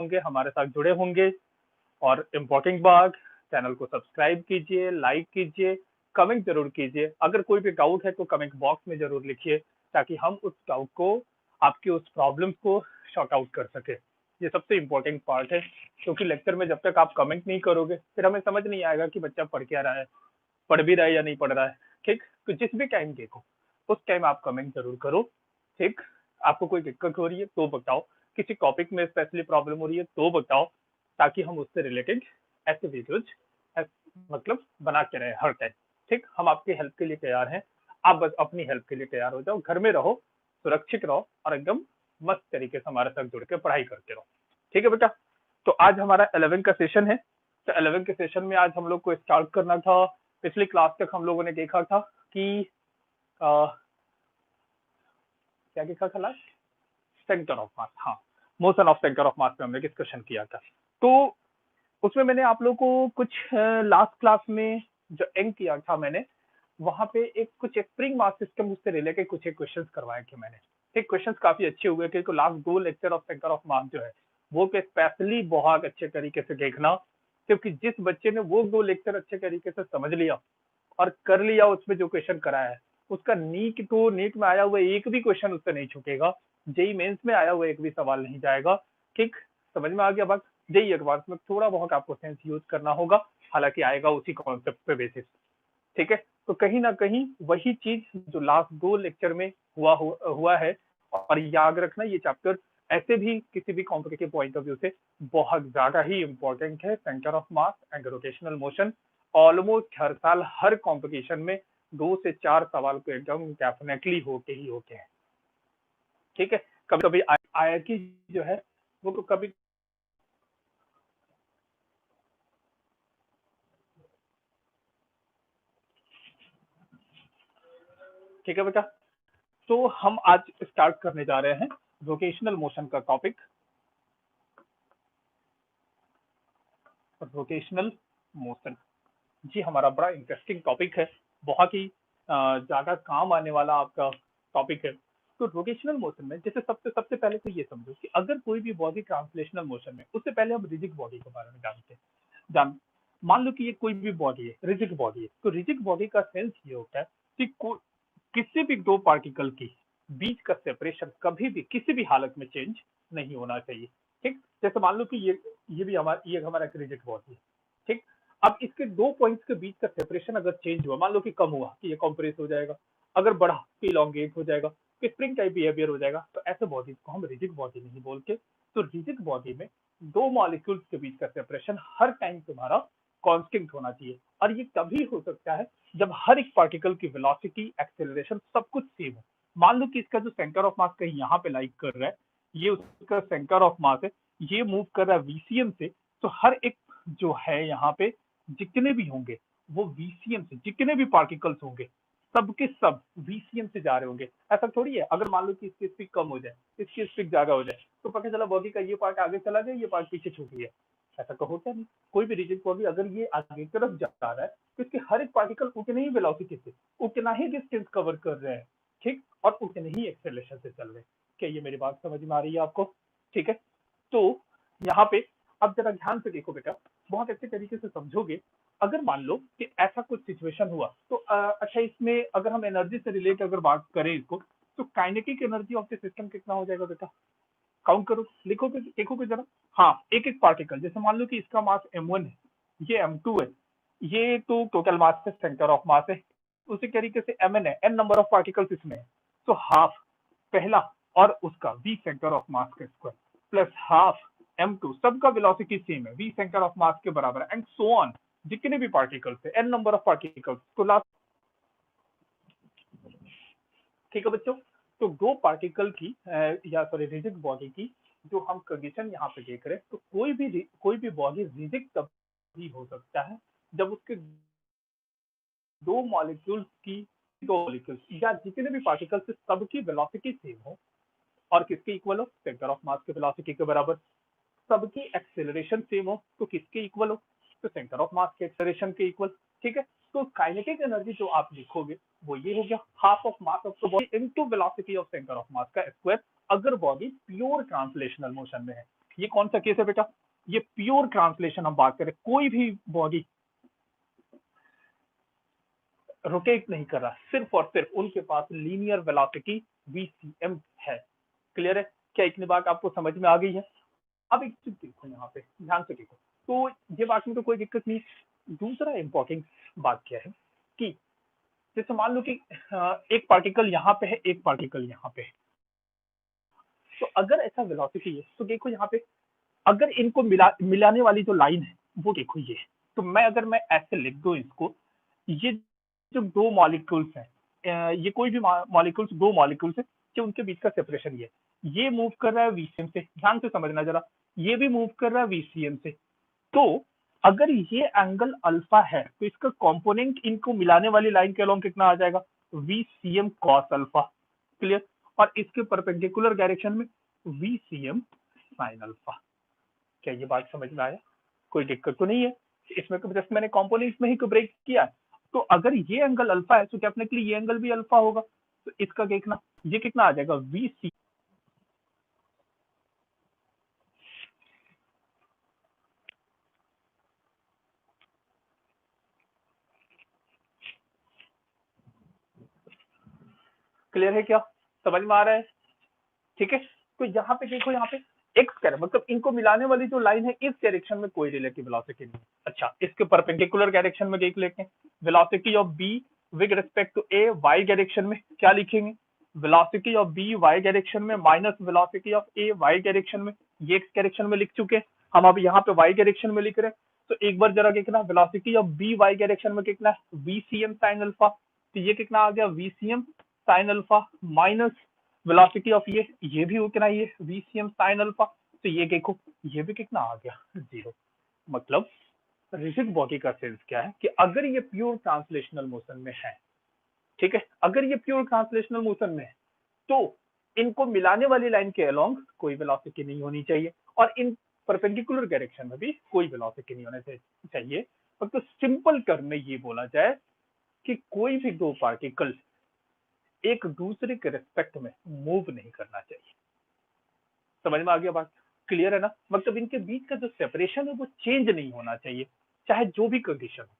होंगे, हमारे साथ जुड़े होंगे। और इम्पोर्टेंट बात, चैनल को सब्सक्राइब कीजिए, लाइक कीजिए, कमेंट जरूर कीजिए। अगर कोई भी डाउट है तो कमेंट बॉक्स में जरूर लिखिए, ताकि हम उस डाउट को, आपकी उस प्रॉब्लम को शॉर्ट आउट कर सके। ये सबसे इम्पोर्टेंट पार्ट है, क्योंकि लेक्चर में जब तक आप कमेंट नहीं करोगे फिर हमें समझ नहीं आएगा कि बच्चा पढ़ क्या रहा है, पढ़ भी रहा है या नहीं पढ़ रहा है। ठीक, तो जिस भी टाइम देखो उस टाइम आप कमेंट जरूर करो। ठीक, आपको कोई दिक्कत हो रही है तो बताओ, किसी टॉपिक में स्पेशली प्रॉब्लम हो रही है तो बताओ, ताकि हम उससे रिलेटेड ऐसे वीडियोज मतलब बना के रहे हर टाइम। ठीक, हम आपकी हेल्प के लिए तैयार हैं, आप बस अपनी हेल्प के लिए तैयार हो जाओ, घर में रहो, सुरक्षित रहो और एकदम मस्त तरीके से हमारे साथ जुड़ के पढ़ाई करते रहो। ठीक है बेटा, तो आज हमारा 11 का सेशन है। तो 11 के सेशन में आज हम लोग को स्टार्ट करना था। पिछली क्लास तक हम लोगों ने देखा था कि क्या देखा था लास्ट, सेंटर ऑफ मास, हाँ, मोशन ऑफ सेंटर ऑफ मास पे हमने डिस्कशन किया था। तो उसमें मैंने आप लोगों को कुछ लास्ट क्लास में जो एंड किया था मैंने, वहां पे कुछ स्प्रिंग मास सिस्टम उससे रिलेटेड कुछ एक क्वेश्चंस करवाए थे मैंने। ठीक, क्वेश्चंस काफी अच्छे हुए, क्योंकि last 2 lecture of centre of मास जो है वो के स्पेशली बहुत अच्छे तरीके से देखना, क्योंकि जिस बच्चे ने वो 2 लेक्चर अच्छे तरीके से समझ लिया और कर लिया, उसमें जो क्वेश्चन कराया है उसका नीट में आया हुआ एक भी क्वेश्चन उससे नहीं छूटेगा, जेई मेंस में आया हुआ एक भी सवाल नहीं जाएगा। ठीक, समझ में आ गया बात। जेई एडवांस में थोड़ा बहुत आपको सेंस यूज करना होगा, हालांकि आएगा उसी कॉन्सेप्ट पे बेसिस। ठीक है, तो कहीं ना कहीं वही चीज जो लास्ट 2 लेक्चर में हुआ है। और याद रखना, ये चैप्टर ऐसे भी किसी भी कॉम्पिटिटिव पॉइंट ऑफ व्यू से बहुत ज्यादा ही इंपॉर्टेंट है। Centre of mass and rotational motion almost हर साल हर कॉम्पिटिशन में 2 से 4 सवाल को एकदम डेफिनेटली होते हैं। ठीक है, कभी कभी आईआईटी जो है वो तो कभी, ठीक है बेटा, तो हम आज स्टार्ट करने जा रहे हैं रोटेशनल मोशन का टॉपिक। रोटेशनल मोशन जी हमारा बड़ा इंटरेस्टिंग टॉपिक है, बहुत ही ज्यादा काम आने वाला आपका टॉपिक है। तो रोटेशनल मोशन में जैसे सबसे सबसे पहले तो ये समझो कि अगर कोई भी बॉडी ट्रांसलेशनल मोशन में, उससे पहले हम रिजिड बॉडी के बारे में जानते हैं। जान मान लो कि ये कोई भी बॉडी है, रिजिड बॉडी है, तो रिजिड बॉडी का सेंस ये होता है कि किसी भी 2 पार्टिकल की बीच का सेपरेशन कभी भी किसी भी हालत में चेंज नहीं होना चाहिए। ठीक, जैसे मान लो कि ये हमारा एक रिजिड बॉडी है। ठीक, अब इसके 2 पॉइंट्स के बीच का सेपरेशन अगर चेंज हुआ, मान लो कि कम हुआ कि ये कंप्रेस हो जाएगा, अगर बढ़ा तो इलोंगेट हो जाएगा, तो स्प्रिंग टाइप बिहेवियर हो जाएगा। तो ऐसे बॉडीज को हम रिजिड बॉडी नहीं बोलते। तो रिजिड बॉडी में 2 मॉलिक्यूल्स के बीच का सेपरेशन हर टाइम तुम्हारा कांस्टेंट होना चाहिए। और ये तभी हो सकता है जब हर एक पार्टिकल की वेलोसिटी, एक्सेलरेशन सब कुछ सेम हो। मान लो कि इसका जो सेंटर ऑफ मास कहीं यहाँ पे लाइक कर रहा है, ये उसका सेंटर ऑफ मास है, ये मूव कर रहा है वीसीएम से, तो हर एक जो है यहाँ पे जितने भी होंगे वो वीसीएम से, जितने भी पार्टिकल्स होंगे सबके सब वीसीएम से जा रहे होंगे। ऐसा थोड़ी है अगर मान लो कि इसकी स्पीड कम हो जाए, इसकी स्पीड ज्यादा हो जाए, तो पता चला बॉडी का ये पार्ट आगे चला गया, ये पार्ट पीछे छूट गया। ऐसा तो होता नहीं। कोई भी रिजिड बॉडी अगर ये आगे की तरफ जा रहा है तो इसके हर एक पार्टिकल उतने ही वेलोसिटी से, उतना ही डिस्टेंस कवर कर रहे हैं। ठीक, और उतने ही एक्सेलरेशन से चल रहे हैं। क्या ये मेरी बात समझ में आ रही है आपको? ठीक है, तो यहाँ पे अब जरा ध्यान से देखो बेटा, बहुत अच्छे तरीके से समझोगे। अगर मान लो कि ऐसा कुछ सिचुएशन हुआ तो अच्छा, इसमें अगर हम एनर्जी से रिलेट अगर बात करें इसको, तो kinetic energy of the system कितना हो जाएगा बेटा? काउंट करो, लिखोगे, देखोगे जरा। हाँ, एक एक पार्टिकल, जैसे मान लो कि इसका मास m1 है, ये m2 है, ये तो टोटल मास है, सेंटर ऑफ मास है। उसी तरीके से mn है, n नंबर ऑफ पार्टिकल्स इसमें है, तो हाफ पहला और उसका v सेंटर ऑफ मास का स्क्वायर प्लस हाफ m2, सबका वेलोसिटी सेम है, v सेंटर ऑफ मास के बराबर है, एंड सो ऑन। जितने भी पार्टिकल्स है, n नंबर ऑफ पार्टिकल्स, तो लास्ट, ठीक है बच्चों। तो 2 पार्टिकल की या सॉरी रिजिड बॉडी की जो हम कंडीशन यहाँ पे देख रहे हैं, तो कोई भी बॉडी रिजिड तभी हो सकता है जब उसके 2 मॉलिक्यूल्स की, 2 मॉलिक्यूल्स या जितने भी पार्टिकल्स है सबकी वेलोसिटी सेम हो। और किसके इक्वल हो? सेंटर ऑफ मास के वेलोसिटी के बराबर। सबकी एक्सेलरेशन सेम हो, तो किसके इक्वल हो? तो सेंटर ऑफ मास के एक्सेलरेशन के इक्वल। ठीक है, तो काइनेटिक एनर्जी जो आप लिखोगे वो ये हो गया, half of mass of the body into velocity of centre of mass का स्क्वायर, अगर बॉडी प्योर ट्रांसलेशनल मोशन में है। ये कौन सा केस है बेटा? ये प्योर ट्रांसलेशन हम बात करें, कोई भी बॉडी रोटेट नहीं कर रहा, सिर्फ और सिर्फ उनके पास लीनियर वेलोसिटी vcm है। क्लियर है? क्या इतनी बात आपको समझ में आ गई है? अब एक चीज देखो यहाँ पे, ध्यान से देखो, तो ये बात में तो कोई दिक्कत नहीं। दूसरा इंपॉर्टेंट बात क्या है कि जैसे मान लो कि एक पार्टिकल यहाँ पे है, एक पार्टिकल यहाँ पे है, तो अगर ऐसा वेलोसिटी है तो देखो यहाँ पे अगर इनको मिलाने वाली जो लाइन है वो देखो ये है। तो मैं ऐसे लिख दूं इसको, ये जो दो मॉलिक्यूल्स हैं, ये कोई भी मॉलिक्यूल्स, दो मॉलिक्यूल्स है कि उनके बीच का सेपरेशन ये मूव कर रहा है वीसीएम से, ध्यान से समझना जरा, ये भी मूव कर रहा है वीसीएम से। तो अगर ये एंगल अल्फा है तो इसका कंपोनेंट इनको मिलाने वाली लाइन के अलोंग कितना आ जाएगा? VCM cos alpha. क्लियर? और इसके परपेंडिकुलर डायरेक्शन में वीसीएम साइन अल्फा। क्या ये बात समझ में आया? कोई दिक्कत तो नहीं है इसमें? तो जस्ट मैंने कंपोनेंट्स में ही तो ब्रेक किया। तो अगर ये एंगल अल्फा है तो डेफिनेटली ये एंगल भी अल्फा होगा। तो इसका देखना, ये कितना आ जाएगा? वीसी। क्लियर है? क्या समझ में आ रहा है? ठीक है, तो यहाँ पे देखो, यहाँ पे एक्स कह रहा है, मतलब इनको मिलाने वाली जो लाइन है इस डायरेक्शन में कोई रिलेटिव वेलोसिटी नहीं है। अच्छा, इसके परपेंडिकुलर डायरेक्शन में देख लेते हैं, velocity of B with respect to A Y direction में क्या लिखेंगे? Velocity of B Y direction में minus velocity of A Y direction में। ये एक्स डायरेक्शन में लिख चुके हैं, हम अब यहाँ पे वाई डायरेक्शन में लिख रहे हैं। तो एक बार जरा देखना, velocity of B Y direction में कितना है? VCM sine alpha. तो ये कितना आ गया? VCM sine alpha minus velocity of ये भी कितना, ये वीसीएम साइन अल्फा। तो ये देखो, ये भी कितना आ गया? जीरो। मतलब रिजिड बॉडी का सेंस क्या है कि अगर ये प्योर ट्रांसलेशनल मोशन में है, ठीक है, अगर ये प्योर ट्रांसलेशनल मोशन में है तो इनको मिलाने वाली लाइन के अलोंग कोई वेलोसिटी नहीं होनी चाहिए, और इन परपेंडिकुलर डायरेक्शन में भी कोई वेलोसिटी नहीं होना चाहिए। तो सिंपल टर्म में ये बोला जाए कि कोई भी दो पार्टिकल एक दूसरे के रिस्पेक्ट में मूव नहीं करना चाहिए। समझ में आ गया बात? क्लियर है ना? मतलब इनके बीच का जो सेपरेशन है वो चेंज नहीं होना चाहिए, चाहे जो भी कंडीशन हो।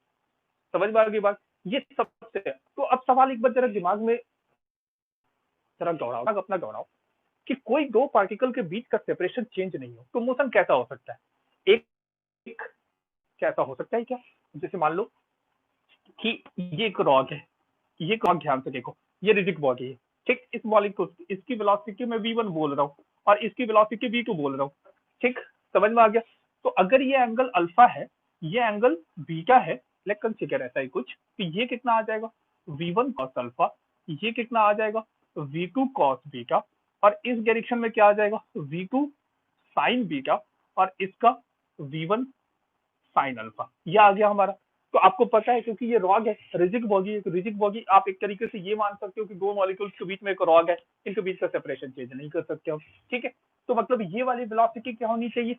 समझ में आ गई बात? ये सबसे। तो अब सवाल एक बार जरा दिमाग में जरा दौड़ाओ, अपना दौड़ाओ कि कोई दो पार्टिकल के बीच का सेपरेशन चेंज नहीं हो तो मोशन कैसा हो सकता है? एक, एक कैसा हो सकता है क्या? जैसे मान लो कि ये एक रॉड है, ये रॉड, ध्यान से देखो, ये रिजिड बॉडी है, ठीक, इस मॉलिक्यूल इसकी वेलोसिटी मैं v1 बोल रहा हूँ और इसकी वेलोसिटी v2 बोल रहा हूँ, ठीक, समझ में आ गया? तो अगर ये एंगल अल्फा है, ये एंगल बीटा है, लेट कंसीडर ऐसा ही कुछ, तो ये कितना आ जाएगा? v1 cos alpha. ये कितना आ जाएगा? v2 cos beta. और इस डायरेक्शन में क्या आ जाएगा? v2 sin beta. और इसका v1 साइन अल्फा। ये आ गया हमारा। तो आपको पता है क्योंकि ये रॉग है, रिजिड बॉडी है, रिजिड बॉडी आप एक तरीके से ये मान सकते हो कि दो मॉलिक्यूल्स के बीच में एक रॉग है, इनके बीच का सेपरेशन चेंज नहीं कर सकते हम, ठीक है? तो मतलब ये वाली वेलोसिटी क्या होनी चाहिए?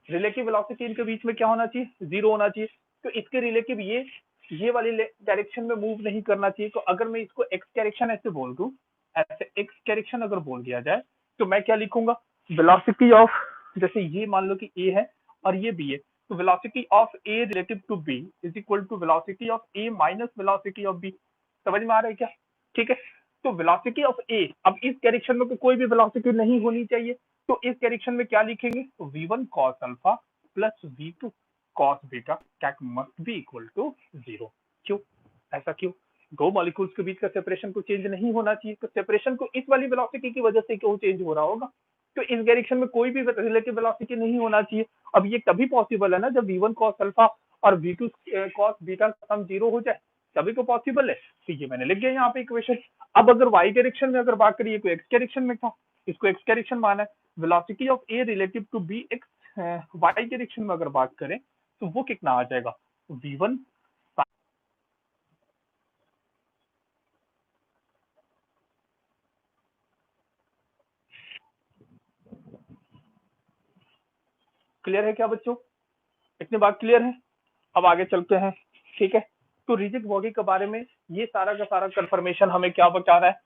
रिलेटिव वेलोसिटी इनके बीच में क्या होना चाहिए? जीरो होना चाहिए। तो इसके रिलेटिव ये वाली डायरेक्शन में मूव नहीं करना चाहिए। तो अगर मैं इसको एक्स डायरेक्शन ऐसे बोल दूं, ऐसे एक्स डायरेक्शन अगर बोल दिया जाए तो मैं क्या लिखूंगा? वेलोसिटी ऑफ, जैसे ये मान लो कि ए है और ये बी है, तो velocity of A relative to B is equal to velocity of A minus velocity of B. समझ में आ रहा है क्या? ठीक है, तो वेलोसिटी ऑफ ए, अब इस डायरेक्शन में तो कोई भी वेलोसिटी नहीं होनी चाहिए, तो इस डायरेक्शन में क्या लिखेंगे? v1 cos alpha plus v2 cos beta that must be equal to zero. क्यों? ऐसा क्यों? दो मॉलिक्यूल्स के बीच का सेपरेशन को चेंज नहीं होना चाहिए, तो सेपरेशन को इस वाली वेलोसिटी की वजह से क्यों चेंज हो रहा होगा? तो इस डायरेक्शन में कोई भी रिलेटिव वेलोसिटी नहीं होना चाहिए। अब ये तभी पॉसिबल है ना जब v1 cos अल्फा और v2 cos बीटा का सम जीरो हो जाए, तभी तो पॉसिबल है। तो ये मैंने लिख दिया यहाँ पे इक्वेशन। अब अगर y डायरेक्शन में अगर बात करिए तो x डायरेक्शन में था, इसको x डायरेक्शन माना है, velocity of a relative to b x y direction में अगर बात करें तो वो कितना आ जाएगा? v1। क्लियर है क्या बच्चों? इतनी बात क्लियर है? अब आगे चलते हैं, ठीक है? तो रिजिड बॉडी के बारे में ये सारा का सारा कंफर्मेशन हमें क्या बता रहा है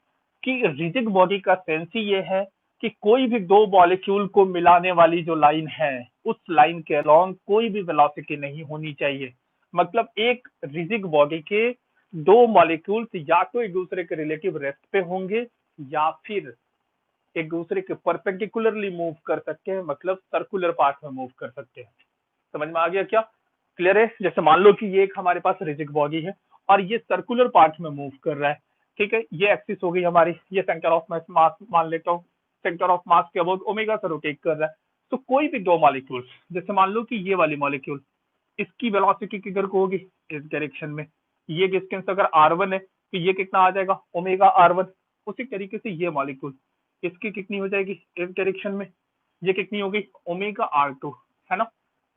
कि रिजिड बॉडी का सेंस ही ये है कि कोई भी दो मॉलिक्यूल को मिलाने वाली जो लाइन है, उस लाइन के अलोंग कोई भी वेलोसिटी नहीं होनी चाहिए। मतलब एक रिजिड बॉडी के दो मॉलिक्यूल्स या तो एक दूसरे के रिलेटिव रेस्ट पे होंगे या फिर एक दूसरे के परपेंडिकुलरली मूव कर सकते हैं, मतलब सर्कुलर पाथ में मूव कर सकते हैं। समझ में आ गया क्या? क्लियर है? जैसे मान लो कि ये एक हमारे पास रिजिड बॉडी है और ये सर्कुलर पाथ में मूव कर रहा है, ठीक है। ये एक्सिस हो गई हमारी, ये सेंटर ऑफ मास मान लेता हूँ, सेंटर ऑफ मास के अबाउट ओमेगा से रोटेट कर रहा है। तो कोई भी दो मॉलिक्यूल, जैसे मान लो कि ये वाली मॉलिक्यूल, इसकी वेलोसिटी किधर को होगी? इस डायरेक्शन में। ये डिस्टेंस अगर r1 है तो ये कितना आ जाएगा? Omega r1। उसी तरीके से ये मॉलिक्यूल, इसकी कितनी हो जाएगी इस डायरेक्शन में? ये कितनी होगी? ओमेगा r2, है ना?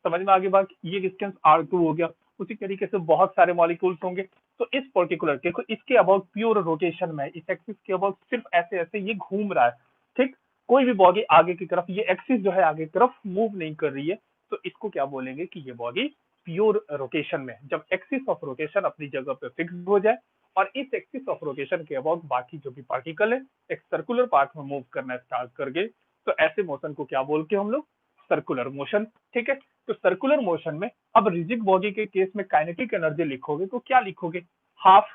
समझ में आगे बात? ये डिस्टेंस r2 हो गया। उसी तरीके से बहुत सारे मॉलिक्यूल्स होंगे। तो इस पर्टिकुलर देखो, इसके अबाउट प्योर रोटेशन में, इस एक्सिस के अबाउट सिर्फ ऐसे ऐसे ये घूम रहा है, ठीक। कोई भी बॉडी आगे की तरफ, ये एक्सिस जो है आगे की तरफ मूव नहीं कर रही है। तो इसको क्या बोलेंगे कि ये बॉडी प्योर रोटेशन में। जब एक्सिस ऑफ रोटेशन अपनी जगह पे फिक्स हो जाए और इस एक्सिस ऑफ रोटेशन के अबाउट बाकी जो भी पार्टिकल है एक सर्कुलर पाथ में मूव करना स्टार्ट कर गए, तो ऐसे मोशन को क्या बोलते हैं हम लोग? सर्कुलर मोशन, ठीक है। तो सर्कुलर मोशन में अब रिजिड बॉडी के केस में काइनेटिक एनर्जी लिखोगे तो क्या लिखोगे? हाफ।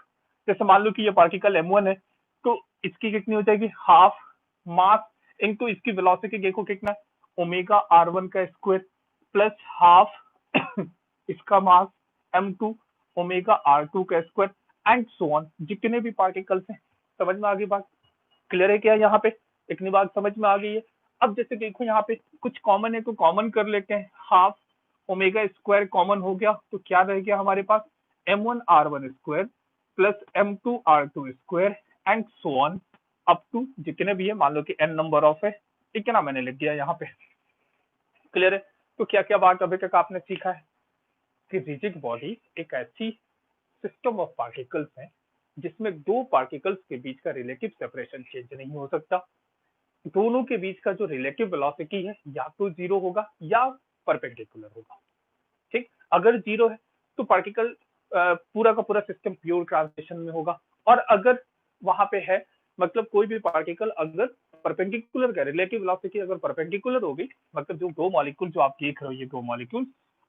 जैसे मान लो कि ये पार्टिकल m1 है, तो इसकी कितनी हो जाएगी? हाफ मास इनटू इसकी वेलोसिटी देखो कितना, ओमेगा r1 का स्क्वायर प्लस हाफ इसका मास m2 ओमेगा r2 का स्क्वायर एंड सो ऑन, जितने भी पार्टिकल्स हैं। समझ में आ गई बात? क्लियर है क्या यहाँ पे? इतनी बात समझ में आ गई है? अब जैसे देखो यहाँ पे कुछ कॉमन है तो कॉमन कर लेते हैं, हाफ ओमेगा स्क्वायर कॉमन हो गया तो क्या रह गया हमारे पास? m1 r1 square plus m2 r2 square and so on up to जितने भी है, मान लो कि n नंबर ऑफ है, इतना मैंने लिख दिया यहाँ पे। क्लियर है? तो क्या क्या बात अभी तक आपने सीखा है कि रिजिड बॉडी एक ऐसी सिस्टम ऑफ पार्टिकल्स है जिसमें दो पार्टिकल्स के बीच का रिलेटिव सेपरेशन चेंज नहीं हो सकता। दोनों के बीच का जो रिलेटिव वेलोसिटी है या तो जीरो होगा या परपेंडिकुलर होगा, ठीक। अगर जीरो है तो पार्टिकल पूरा का पूरा सिस्टम प्योर ट्रांसलेशन में होगा। और अगर वहां पे है, मतलब कोई भी पार्टिकल अगर परपेंडिकुलर का रिलेटिव वेलोसिटी अगर परपेंडिकुलर होगी, मतलब जो दो मॉलिक्यूल जो आप देख रहे हो, ये दो मॉलिक्यूल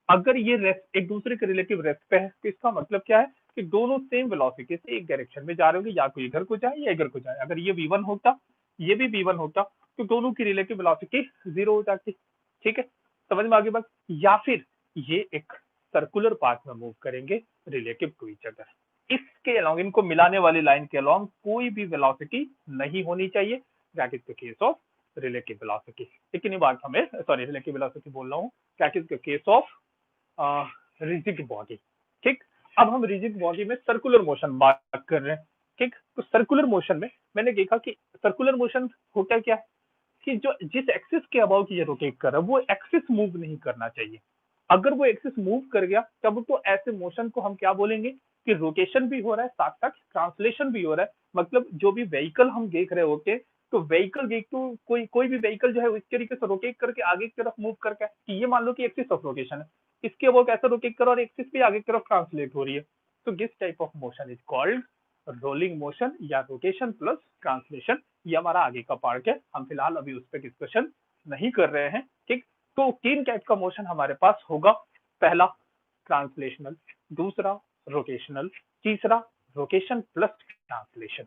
अगर ये रेस्ट एक दूसरे के रिलेटिव रेस्ट पे है, तो इसका मतलब क्या है कि दोनों सेम वेलोसिटी से एक डायरेक्शन में जा रहे होंगे, या तो इधर को जाए या इधर को जाए। अगर ये v1 होता, ये भी v1 होता, तो दोनों की रिलेटिव वेलोसिटी जीरो हो जाती, ठीक है। समझ में आगे बात? या फिर ये एक सर्कुलर पाथ में मूव करेंगे रिलेटिव टू ईच अदर। इसके अलोंग, इनको मिलाने वाली लाइन के अलोंग कोई भी वेलोसिटी नहीं होनी चाहिए, that is the case of relative velocity. इतनी बात हमें, सॉरी रिलेटिव वेलोसिटी बोल रहा हूँ, that is the case of rigid body, ठीक। अब हम रिजिड बॉडी में सर्कुलर मोशन बात कर रहे हैं, ठीक। तो सर्कुलर मोशन में मैंने देखा कि सर्कुलर मोशन होता क्या है कि जो जिस एक्सिस के अबाउट ये रोटेट कर रहा है वो एक्सिस मूव नहीं करना चाहिए। अगर वो एक्सिस मूव कर गया तब तो ऐसे मोशन को हम क्या बोलेंगे कि रोटेशन भी हो रहा है, साथ साथ ट्रांसलेशन भी हो रहा है। मतलब जो भी व्हीकल हम देख रहे होते, तो व्हीकल देख तो कोई कोई भी व्हीकल जो है इस तरीके से रोटेट करके आगे की तरफ मूव करके, कि ये मान लो कि एक्सिस ऑफ रोटेशन है, इसके अबाउट ऐसा रोटेट करो और एक्सिस भी आगे की तरफ ट्रांसलेट हो रही है। तो this type of motion is called rolling motion या रोटेशन प्लस ट्रांसलेशन। ये हमारा आगे का पार्ट है, हम फिलहाल अभी उस पर डिस्कशन नहीं कर रहे हैं, ठीक। तो तीन टाइप का मोशन हमारे पास होगा, पहला ट्रांसलेशनल, दूसरा रोटेशनल, तीसरा रोटेशन प्लस ट्रांसलेशन,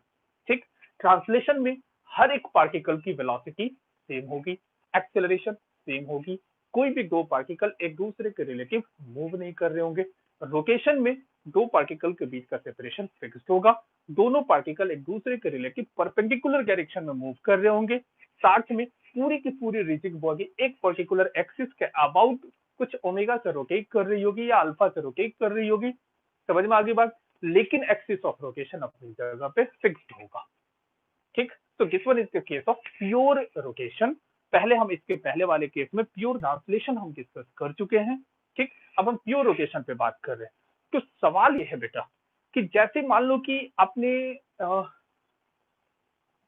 ठीक। ट्रांसलेशन में हर एक पार्टिकल की वेलोसिटी सेम होगी, एक्सेलरेशन सेम होगी, कोई भी दो पार्टिकल एक दूसरे के रिलेटिव मूव नहीं कर रहे होंगे। रोटेशन में दो पार्टिकल के बीच का सेपरेशन फिक्स्ड होगा, दोनों पार्टिकल एक दूसरे के रिलेटिव परपेंडिकुलर डायरेक्शन में मूव कर रहे होंगे। साथ में पूरी की पूरी रिजिड बॉडी एक पर्टिकुलर एक्सिस के अबाउट कुछ ओमेगा से रोटेट कर रही होगी या अल्फा से रोटेट कर रही होगी। समझ में आगे बात? लेकिन एक्सिस ऑफ रोटेशन अपनी जगह पे फिक्स्ड होगा, ठीक। तो this one is the case of pure rotation. पहले हम इसके पहले वाले केस में प्योर ट्रांसलेशन हम डिस्कस कर चुके हैं, ठीक। अब हम प्योर रोटेशन पे बात कर रहे हैं। तो सवाल ये है बेटा कि जैसे मान लो कि आपने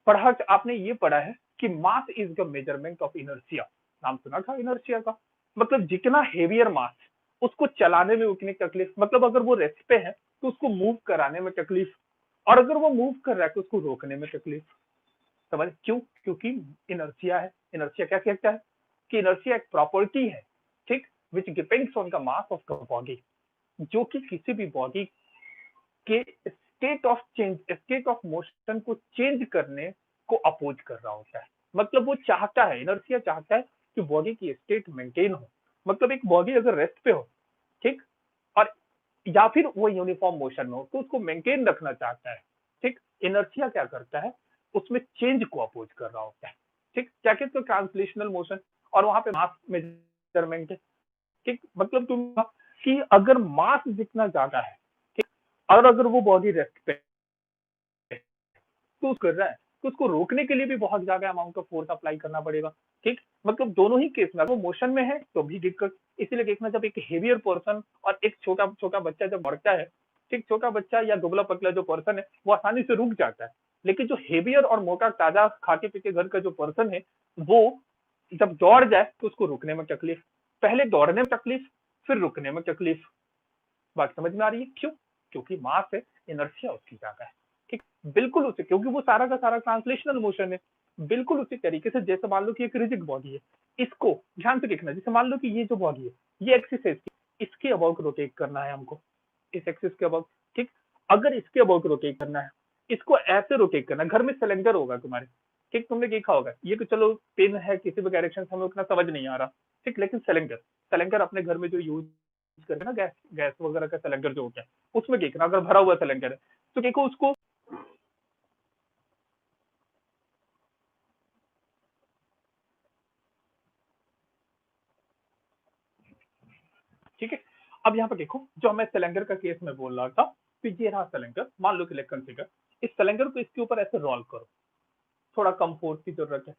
आपने ये पढ़ा है कि mass is the measurement of inertia. नाम सुना था इनर्शिया का? मतलब जितना हेवियर मास उसको चलाने में उतनी तकलीफ, मतलब अगर वो रेस्ट पे है तो उसको मूव कराने में तकलीफ, और अगर वो मूव कर रहा है तो उसको रोकने में तकलीफ। समझ क्यों? क्योंकि इनर्शिया है। इनर्शिया क्या कहता है कि इनर्शिया एक प्रॉपर्टी है, ठीक, which depends on the mass of the body, जो कि किसी भी बॉडी के स्टेट ऑफ मोशन को चेंज करने को अपोज कर रहा होता है। मतलब वो चाहता है, इनर्शिया चाहता है कि बॉडी की स्टेट मेंटेन हो। मतलब एक बॉडी अगर रेस्ट पे हो, ठीक, और या फिर वो यूनिफॉर्म मोशन में हो, तो उसको मेंटेन रखना चाहता है, ठीक। इनर्शिया क्या करता है, उसमें चेंज को अपोज कर रहा होता है, ठीक। क्या कहते हैं ट्रांसलेशनल मोशन, और वहां पे मास मेजरमेंट है, ठीक। मतलब तुम कि अगर मास जितना ज्यादा है, ठीक, और अगर वो बॉडी रेस्ट पे तो कर रहा है, तो उसको रोकने के लिए भी बहुत ज्यादा अमाउंट ऑफ फोर्स अप्लाई करना पड़ेगा, ठीक। मतलब दोनों ही केस में, अगर वो मोशन में है तो भी दिक्कत। इसीलिए देखना, जब एक हेवियर पर्सन और एक छोटा छोटा बच्चा जब बढ़ता है, ठीक, छोटा बच्चा या दुबला पतला जो पर्सन है वो आसानी से रुक जाता है, लेकिन जो हेवियर और मोटा ताजा खाके पीके घर का जो पर्सन है, वो जब दौड़ जाए तो उसको रुकने में तकलीफ, पहले दौड़ने में तकलीफ, फिर रुकने में तकलीफ। बात समझ में आ रही है क्यों? क्योंकि मास है, इनर्शिया उसकी ज्यादा है, ठीक। बिल्कुल उसी, क्योंकि वो सारा का सारा ट्रांसलेशनल मोशन है। बिल्कुल उसी तरीके से जैसे मान लो कि एक रिजिड बॉडी है, इसको ध्यान से देखना, जैसे मान लो कि ये जो बॉडी है, ये एक्सिस है इसकी, इसके अबाउट रोटेट करना है हमको, इस एक्सिस के अबाउट, ठीक। अगर इसके अबाउट रोटेट करना है, इसको ऐसे रोटेट करना है। घर में सिलेंडर होगा तुम्हारे, ठीक, तुमने देखा होगा, ये तो चलो पिन है, किसी भी डायरेक्शन से हमें उतना समझ नहीं आ रहा, ठीक, लेकिन सिलेंडर, सिलेंडर अपने घर में जो यूज करके ना, गैस गैस वगैरह का सिलेंडर जो होता है, उसमें देखना अगर भरा हुआ सिलेंडर है तो देखो उसको, ठीक है। अब यहाँ पर देखो, जो मैं सिलेंडर का केस में बोल रहा था, तो ये रहा सिलेंडर, मान लो कि लेट कंसीडर, इस सिलेंडर को इसके ऊपर ऐसे रोल करो, थोड़ा कम फोर्स की जरूरत है,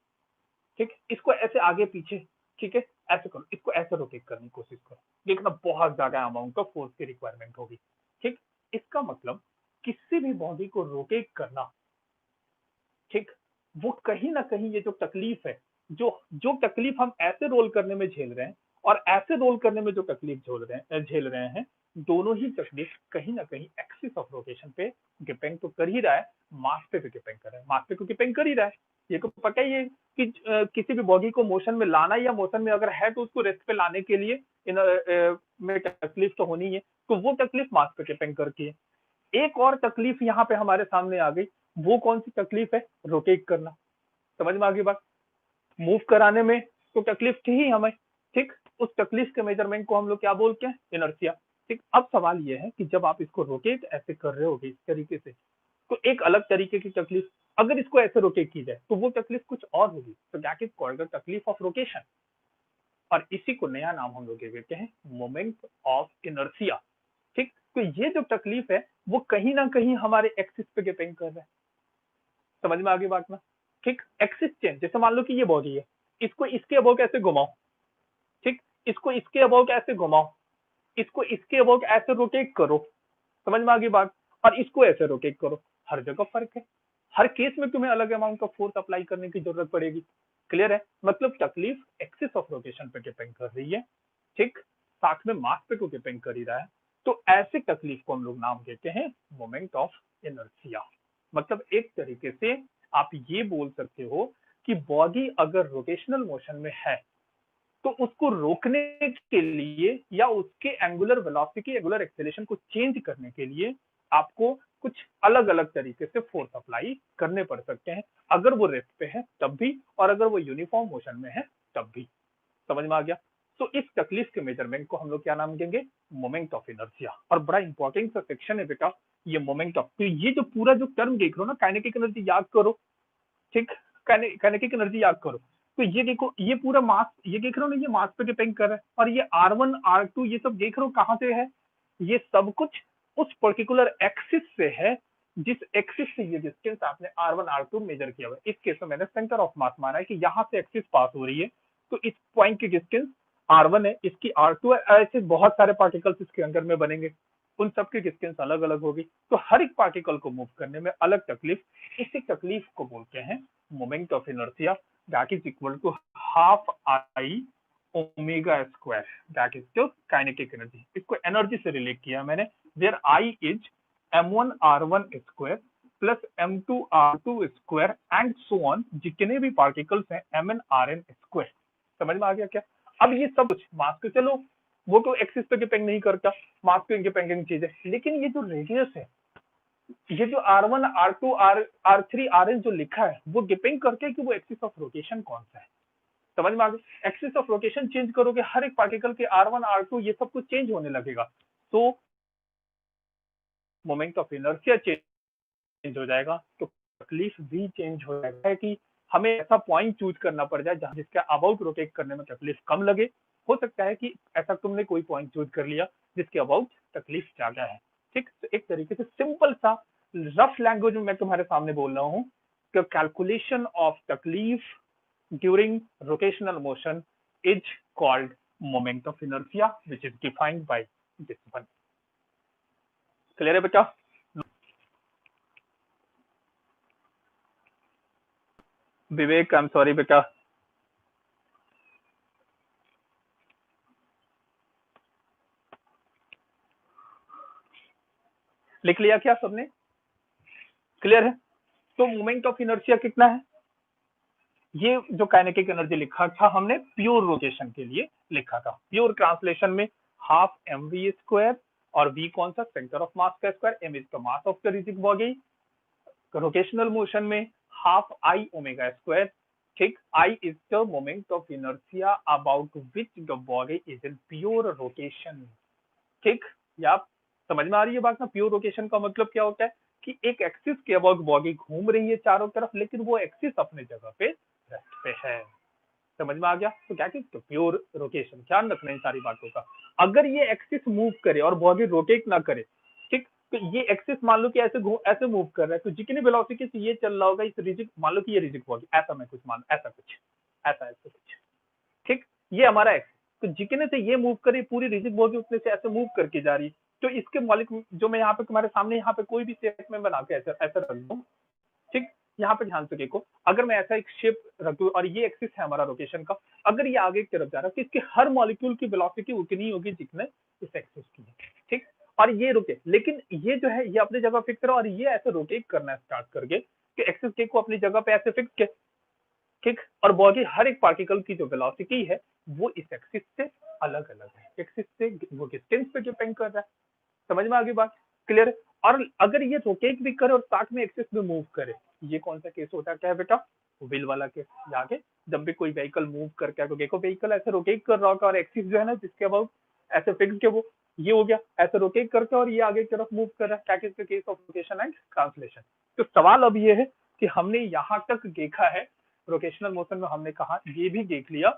ठीक। इसको ऐसे आगे पीछे, ठीक है, ऐसे करो, इसको ऐसे रोटेट करने की कोशिश करो, देखना बहुत ज्यादा अमाउंट ऑफ फोर्स की रिक्वायरमेंट होगी, ठीक। इसका मतलब किसी भी बॉडी को रोटेट करना, ठीक, वो कहीं ना कहीं ये जो तकलीफ है, जो जो तकलीफ हम ऐसे रोल करने में झेल रहे हैं और ऐसे रोल करने में जो तकलीफ झेल रहे हैं, दोनों ही तकलीफ कहीं ना कहीं एक्सिस ऑफ रोटेशन पे डिपेंड तो कर ही रहा है, मास पे भी डिपेंड कर रहा है, मास पे तो डिपेंड कर ही रहा है। ये तो पता ही है कि किसी भी बॉडी को मोशन में लाना या मोशन में अगर है तो उसको रेस्ट पे लाने के लिए में तकलीफ तो होनी है, तो वो तकलीफ मास पे डिपेंड करती है। एक और तकलीफ यहाँ पे हमारे सामने आ गई, वो कौन सी तकलीफ है? रोटेट करना। समझ में आ गई बात? मूव कराने में तो तकलीफ थी ही हमें, ठीक। उस तकलीफ के मेजरमेंट को हम लोग क्या बोलते हैं? इनर्शिया, ठीक। अब सवाल ये है कि जब आप इसको रोटेट ऐसे कर रहे होगे इस तरीके से, तो एक अलग तरीके की तकलीफ, अगर इसको ऐसे रोटेट की जाए तो वो तकलीफ कुछ और होगी, तो दैट इज कॉल्ड द तकलीफ ऑफ रोटेशन, और इसी को नया नाम हम लोग दे देते हैं मोमेंट ऑफ इनर्शिया, ठीक। तो ये जो तकलीफ है वो कहीं ना कहीं हमारे एक्सिस पे डिपेंड कर रहा है। समझ में आ गई बात ना? ठीक, एक्सिस चेंज, जैसे मान लो कि ये बॉडी है, इसको इसके अबाउट ऐसे घुमाओ, ठीक, इसको इसके अबाउट ऐसे घुमाओ, इसको इसके अबाउट ऐसे रोटेट करो, समझ में आ गई बात, और इसको ऐसे रोटेट करो, हर जगह फर्क है, हर केस में तुम्हें अलग अमाउंट का फोर्स अप्लाई करने की जरूरत पड़ेगी। क्लियर है? मतलब तकलीफ एक्सिस ऑफ रोटेशन पे डिपेंड कर रही है, ठीक, साथ में मास पे तो डिपेंड कर ही रहा है। तो ऐसे तकलीफ को हम लोग नाम देते हैं मोमेंट ऑफ इनर्शिया। मतलब एक तरीके से आप ये बोल सकते हो कि बॉडी अगर रोटेशनल मोशन में है तो उसको रोकने के लिए या उसके एंगुलर वेलोसिटी, एंगुलर एक्सेलरेशन को चेंज करने के लिए आपको कुछ अलग अलग तरीके से फोर्स अप्लाई करने पड़ सकते हैं, अगर वो रेस्ट पे है तब भी, और अगर वो यूनिफॉर्म मोशन में है तब भी। समझ में आ गया? तो इस तकलीफ के मेजरमेंट को हम लोग क्या नाम देंगे? Moment of inertia. और बड़ा इंपॉर्टेंट सा सेक्शन है बेटा ये मोमेंट ऑफ, तो ये जो पूरा जो टर्म देख रहे हो ना, काइनेटिक एनर्जी याद करो, ठीक, काइनेटिक एनर्जी याद करो। तो ये देखो, ये पूरा मास, ये देख रहे हो ना, ये मास पे डिपेंड कर रहा है, और ये R1 R2 ये सब देख रहे हो कहां से है? ये सब कुछ उस पर्टिकुलर एक्सिस से है, जिस एक्सिस से ये डिस्टेंस आपने R1 R2 मेजर किया हुआ है। इस केस में मैंने सेंटर ऑफ मास माना है कि यहां से एक्सिस पास हो रही है, तो इस पॉइंट की डिस्टेंस R1 है, इसकी R2 है, ऐसे बहुत सारे पार्टिकल्स इसके अंदर में बनेंगे, उन सबकी डिस्टेंस अलग अलग होगी, तो हर एक पार्टिकल को मूव करने में अलग तकलीफ, इसी तकलीफ को बोलते हैं moment of inertia, that is equal to half I omega square, that is जो काइनेटिक एनर्जी। इसको एनर्जी से रिलेट किया मैंने, where I is m1 r1 square plus m2r2 and so on, जितने भी पार्टिकल्स हैं mn समझ में आ गया क्या? अब ये सब कुछ मास के, चलो वो तो एक्सिस पे डिपेंड नहीं करता, मास पे इंडिपेंडेंट चीज है, लेकिन ये जो रेडियस है, ये जो r1 r2 r3 rn जो लिखा है, वो डिपेंड करते हैं कि वो एक्सिस ऑफ रोटेशन कौन सा है। समझ में आ गया? एक्सिस ऑफ रोटेशन चेंज करोगे, हर एक पार्टिकल के r1 r2 ये सब कुछ चेंज होने लगेगा, तो मोमेंट ऑफ इनर्शिया चेंज हो जाएगा, तो तकलीफ भी चेंज हो जाएगा। है कि हमें ऐसा पॉइंट चूज करना पड़ जाए जहां जिसके अबाउट रोटेट करने में तकलीफ कम लगे। हो सकता है कि ऐसा तुमने कोई पॉइंट चूज कर लिया जिसके अबाउट तकलीफ ज्यादा है। ठीक, तो एक तरीके से सिंपल सा रफ लैंग्वेज में मैं तुम्हारे सामने बोल रहा हूँ कि कैलकुलेशन ऑफ तकलीफ during rotational motion is called moment of inertia which is defined by this one. Clear है बेटा? विवेक, आई एम सॉरी बेटा। लिख लिया क्या सबने? क्लियर है? तो मोमेंट ऑफ इनर्शिया कितना है? ये जो काइनेटिक एनर्जी लिखा था हमने प्योर रोटेशन के लिए लिखा था। प्योर ट्रांसलेशन में हाफ एम वी स्क्वायर, और वी कौन सा? सेंटर ऑफ मास का square, M is the mass of the rigid body. Rotational motion में हाफ आई ओमेगा स्क्वायर। ठीक, I is the moment of inertia about which the body is in pure rotation. ठीक, या समझ में आ रही है बात ना? प्योर रोटेशन का मतलब क्या होता है कि एक एक्सिस के अबाउट बॉडी घूम रही है चारों तरफ, लेकिन वो एक्सिस अपने जगह पे रेस्ट पे है। समझ में आ गया? तो क्या कहते हैं प्योर रोटेशन। ध्यान रखना इन सारी बातों का। अगर ये एक्सिस मूव करे और बॉडी रोटेट ना करे, ठीक, तो ये एक्सिस मान लो कि ऐसे मूव कर रहा है, तो जितनी वेलोसिटी से ये चल रहा होगा इस रिजिड, मान लो कि ये रिजिड बॉडी, ऐसा मैं कुछ मान, ऐसा कुछ, ऐसा कुछ, ठीक, ये हमारा एक्सिस, तो जितने से ये मूव करे पूरी रिजिड बॉडी उतने से ऐसे मूव करके जा रही है। तो इसके मॉलिक्यूल जो मैं यहाँ पे तुम्हारे सामने यहाँ पे कोई भी शेप में बना के ऐसा ऐसा रख दूं, ठीक, यहाँ पे ध्यान से देखो, अगर मैं ऐसा एक शेप रख दूं और ये एक्सिस है हमारा रोटेशन का, अगर ये आगे की तरफ जा रहा है तो इसके हर मॉलिक्यूल की वेलोसिटी उतनी होगी जितने इस एक्सिस की है। ठीक, और ये रुके, लेकिन ये जो है ये अपनी जगह फिक्स रहा और ये ऐसे रोटेट करना स्टार्ट करके कि एक्सिस के को अपनी जगह पे ऐसे फिक्स के, ठीक, और बॉडी हर एक पार्टिकल की जो वेलोसिटी है वो इस एक्सिस से अलग अलग है, एक्सिस से वो डिस्टेंस पे डिपेंड कर रहा है। समझ में आ गई बात? क्लियर? और अगर ये रोटेट भी करे और साथ में एक्सिस में मूव करे, ये कौन सा केस होता है? क्या है बेटा? व्हील वाला केस। आगे जब भी कोई व्हीकल मूव करके, तो देखो व्हीकल ऐसे रोटेट कर रहा होगा और एक्सिस जो है ना जिसके अबाउट ऐसे फिक्स के वो, ये हो गया ऐसे रोटेट करके और ये आगे की तरफ मूव कर रहा है, क्या कहते हैं? Case of rotation and translation. तो सवाल अब ये है कि हमने यहाँ तक देखा है रोटेशनल मोशन में, हमने कहा ये भी देख लिया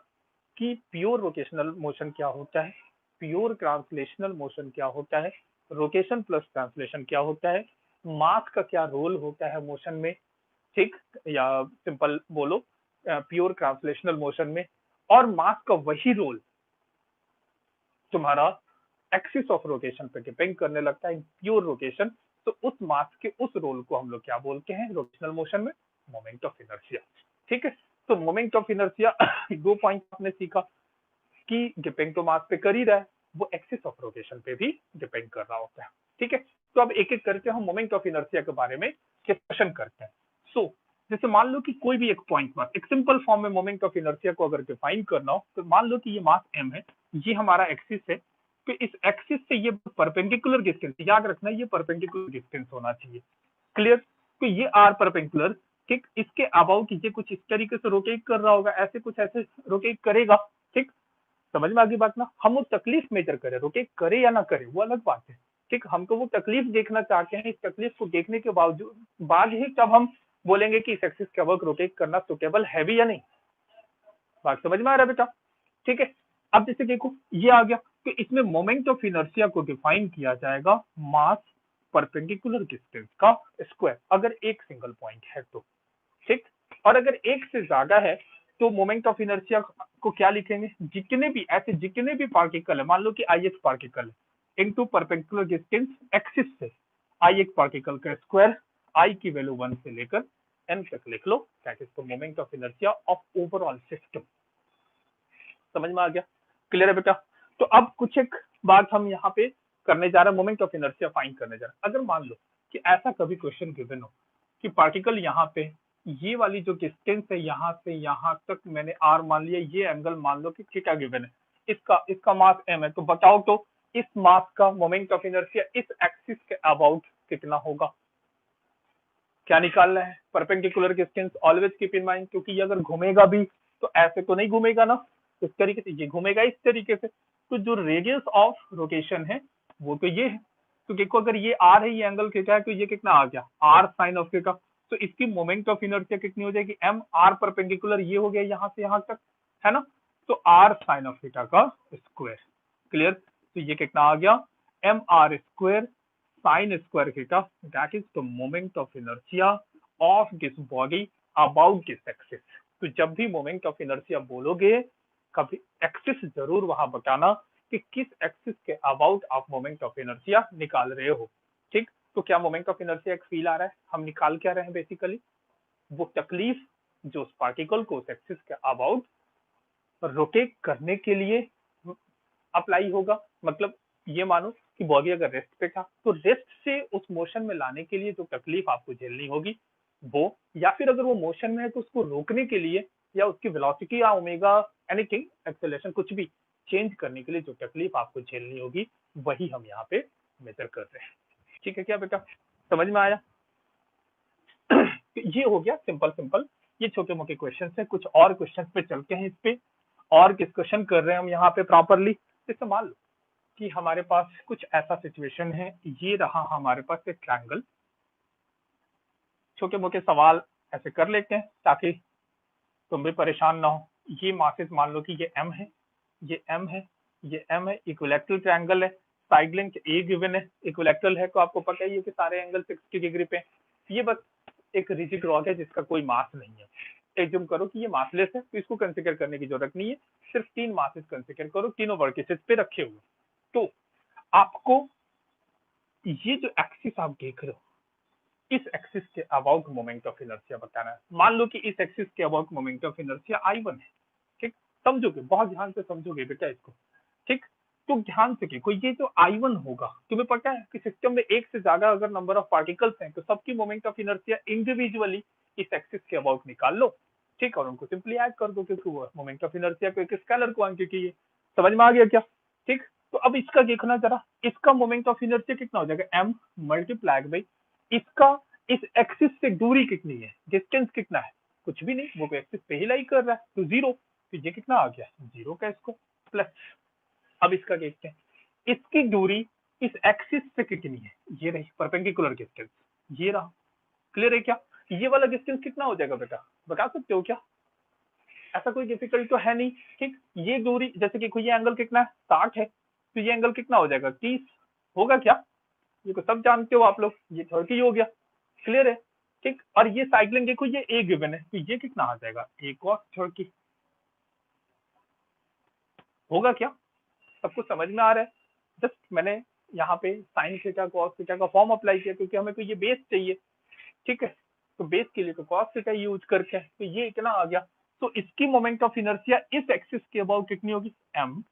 कि प्योर रोटेशनल मोशन क्या होता है, प्योर ट्रांसलेशनल मोशन क्या होता है, रोटेशन प्लस ट्रांसलेशन क्या होता है, मास का क्या रोल होता है मोशन में, ठीक, या सिंपल बोलो प्योर ट्रांसलेशनल मोशन में, और मास का वही रोल तुम्हारा एक्सिस ऑफ रोटेशन पे डिपेंड करने लगता है प्योर रोटेशन। तो उस मास के उस रोल को हम लोग क्या बोलते हैं रोटेशनल मोशन में? Moment of inertia. ठीक है, तो मोमेंट ऑफ इनर्शिया दो पॉइंट आपने सीखा कि डिपेंड तो मास पे कर ही रहा है, वो एक्सिस ऑफ रोटेशन पे भी डिपेंड कर रहा होता है। ठीक है, तो अब एक एक करके हम मोमेंट ऑफ इनर्शिया के बारे में डिस्कशन करते हैं। सो जैसे मान लो कि कोई भी एक पॉइंट मास, एक सिंपल फॉर्म में मोमेंट ऑफ इनर्शिया को अगर डिफाइन करना हो, तो मान लो कि ये मास m है, ये हमारा एक्सिस है, तो इस एक्सिस से ये परपेंडिकुलर डिस्टेंस, याद रखना ये परपेंडिकुलर डिस्टेंस होना चाहिए। क्लियर? तो ये आर परपेंडिकुलर, ठीक, इसके अबाउट ये कुछ इस तरीके से रोटेट कर रहा होगा, ऐसे कुछ ऐसे रोटेट करेगा। ठीक, समझ में आ गई बात ना? हम वो तकलीफ मेजर करें, रोटेट करे या ना करे वो अलग बात है। ठीक, हमको वो तकलीफ देखना चाहते हैं, इस तकलीफ को देखने के बावजूद बाद ही तब हम बोलेंगे कि इस एक्सिस का वर्क रोटेट करना सुटेबल है भी या नहीं। बात समझ में आ रहा है बेटा? ठीक है, अब जैसे देखो ये आ गया, तो इसमें मोमेंट ऑफ इनर्शिया को डिफाइन किया जाएगा मास परपेंडिकुलर डिस्टेंस का स्क्वायर, अगर एक सिंगल पॉइंट है तो। ठीक, और अगर एक से ज्यादा है तो मोमेंट ऑफ इनर्शिया को क्या लिखेंगे? जितने भी पार्टिकल है, मान लो कि आई एक्स पार्टिकल है, इनटू परपेंडिकुलर डिस्टेंस एक्सिस से आई एक्स पार्टिकल का स्क्वायर, आई की वैल्यू 1 से लेकर एन तक लिख लो, that is the moment of inertia of overall system. समझ में आ गया? क्लियर है बेटा? तो अब कुछ एक बात हम यहाँ पे करने जा रहे हैं, मोमेंट ऑफ इनर्शिया फाइंड करने जा रहे हैं। अगर मान लो कि ऐसा कभी क्वेश्चन गिवन हो कि पार्टिकल यहाँ पे ये वाली जो डिस्टेंस है यहाँ से यहाँ तक मैंने आर मान लिया, ये एंगल मान लो कि क्या गिवन है, इसका मास एम है, तो बताओ तो इस मास का मोमेंट ऑफ इनर्शिया इस एक्सिस के अबाउट कितना होगा। क्या निकालना है, perpendicular distance, always keep in mind, क्योंकि ये अगर घूमेगा भी तो ऐसे तो नहीं घूमेगा ना, इस तरीके से, ये घूमेगा इस तरीके से, तो जो रेडियस ऑफ रोटेशन है वो तो ये है। तो देखो अगर ये आर है, ये एंगल थीटा है, तो ये कितना आ गया आर साइन ऑफ थीटा, तो इसकी मोमेंट ऑफ इनर्शिया कितनी हो जाएगी, एम आर परपेंडिकुलर, ये हो गया यहाँ से यहाँ तक, है ना, तो आर साइन ऑफ थीटा का स्क्वायर। क्लियर, तो ये कितना आ गया M R square sine square theta, that is the moment of inertia of this body about this axis. तो जब भी मोमेंट ऑफ इनर्शिया बोलोगे कभी एक्सिस जरूर वहां बताना कि किस एक्सिस के अबाउट आप मोमेंट ऑफ इनर्शिया निकाल रहे हो। ठीक, तो क्या मोमेंट ऑफ इनर्शिया एक फील आ रहा है, हम निकाल क्या रहे हैं बेसिकली, वो तकलीफ जो उस पार्टिकल को उस एक्सिस के अबाउट रोटेट करने के लिए अप्लाई होगा। मतलब ये मानो कि बॉडी अगर रेस्ट पे था तो रेस्ट से उस मोशन में लाने के लिए जो तकलीफ आपको झेलनी होगी वो, या फिर अगर वो मोशन में है तो उसको रोकने के लिए या उसकी वेलोसिटी या ओमेगा एनीथिंग एक्सेलरेशन कुछ भी चेंज करने के लिए जो तकलीफ आपको झेलनी होगी वही हम यहाँ पे मेजर कर रहे हैं। ठीक है क्या बेटा, समझ में आया? ये हो गया सिंपल सिंपल, ये छोटे मोटे क्वेश्चन है। कुछ और क्वेश्चन पे चलते हैं, इस पे और डिस्कशन कर रहे हैं हम यहाँ पे प्रॉपरली। जैसे मान लो कि हमारे पास कुछ ऐसा सिचुएशन है, ये रहा हमारे पास एक ट्रायंगल, छोटे मोटे सवाल ऐसे कर लेते हैं ताकि तुम भी परेशान ना हो। ये मासेस मान लो कि ये एम है, ये एम है, ये एम है, इक्विलैटरल ट्रायंगल है, साइड लेंथ ए गिवन है, इक्विलैटरल है तो आपको पता ही है कि सारे एंगल 60 डिग्री पे। ये बस एक रिजिड रॉड है जिसका कोई मास नहीं है। एज्यूम करो कि ये मासलेस है तो इसको कंसीडर करने की जरूरत नहीं है, सिर्फ 3 मासेस कंसीडर करो, तीनों वर्टिसेस पे रखे हुए। तो आपको ये जो एक्सिस आप देख रहे हो, इस एक्सिस के अबाउट मोमेंट ऑफ इनर्शिया बताना है। मान लो कि इस एक्सिस के about moment of inertia I1 है। ठीक, समझोगे, बहुत ध्यान से समझोगे बेटा इसको। ठीक, तो ध्यान से देखो, ये जो I1 होगा, तुम्हें पता है कि सिस्टम में एक से ज्यादा अगर नंबर ऑफ पार्टिकल्स हैं तो सबकी मोमेंट ऑफ इनर्शिया इंडिविजुअली इस एक्सिस के अबाउट निकाल लो। ठीक, और उनको सिंपली ऐड कर दो क्योंकि वो मोमेंट ऑफ इनर्शिया को एक स्केलर क्वांटिटी है। समझ में आ गया क्या? ठीक, तो अब इसका देखना जरा, इसका मोमेंट ऑफ इनर्शिया कितना हो जाएगा, m मल्टीप्लाइड बाई इसका इस एक्सिस से दूरी कितनी है, डिस्टेंस कितना है, कुछ भी नहीं, वो एक्सिस पे ही लाई कर रहा है तो 0, तो ये कितना आ गया 0 का इसको प्लस। अब इसका देखते हैं, इसकी दूरी इस एक्सिस से कितनी है, ये रही परपेंडिकुलर डिस्टेंस, ये रहा। क्लियर है क्या? ये वाला डिस्टेंस कितना हो जाएगा बेटा, बता सकते हो क्या? ऐसा कोई डिफिकल्ट तो है नहीं। ठीक, ये दूरी जैसे कि ये एंगल कितना है 60 है, तो ये एंगल कितना हो जाएगा 30 होगा क्या? ये तो सब जानते हो आप लोग, ये 30 हो गया। क्लियर है? ठीक, और ये साइक्लिंग देखो, ये ए गिवन है तो ये कितना आ जाएगा ए कॉस 30 होगा क्या? सबको समझ में आ रहा है? जस्ट मैंने यहाँ पे साइन थीटा कॉस थीटा का फॉर्म अप्लाई किया क्योंकि हमें तो ये बेस चाहिए। ठीक है, तो बेस के लिए तो कॉस थीटा यूज करके, तो ये इतना आ गया। तो इसकी मोमेंट ऑफ इनर्शिया इस एक्सिस के अबाउट कितनी होगी m,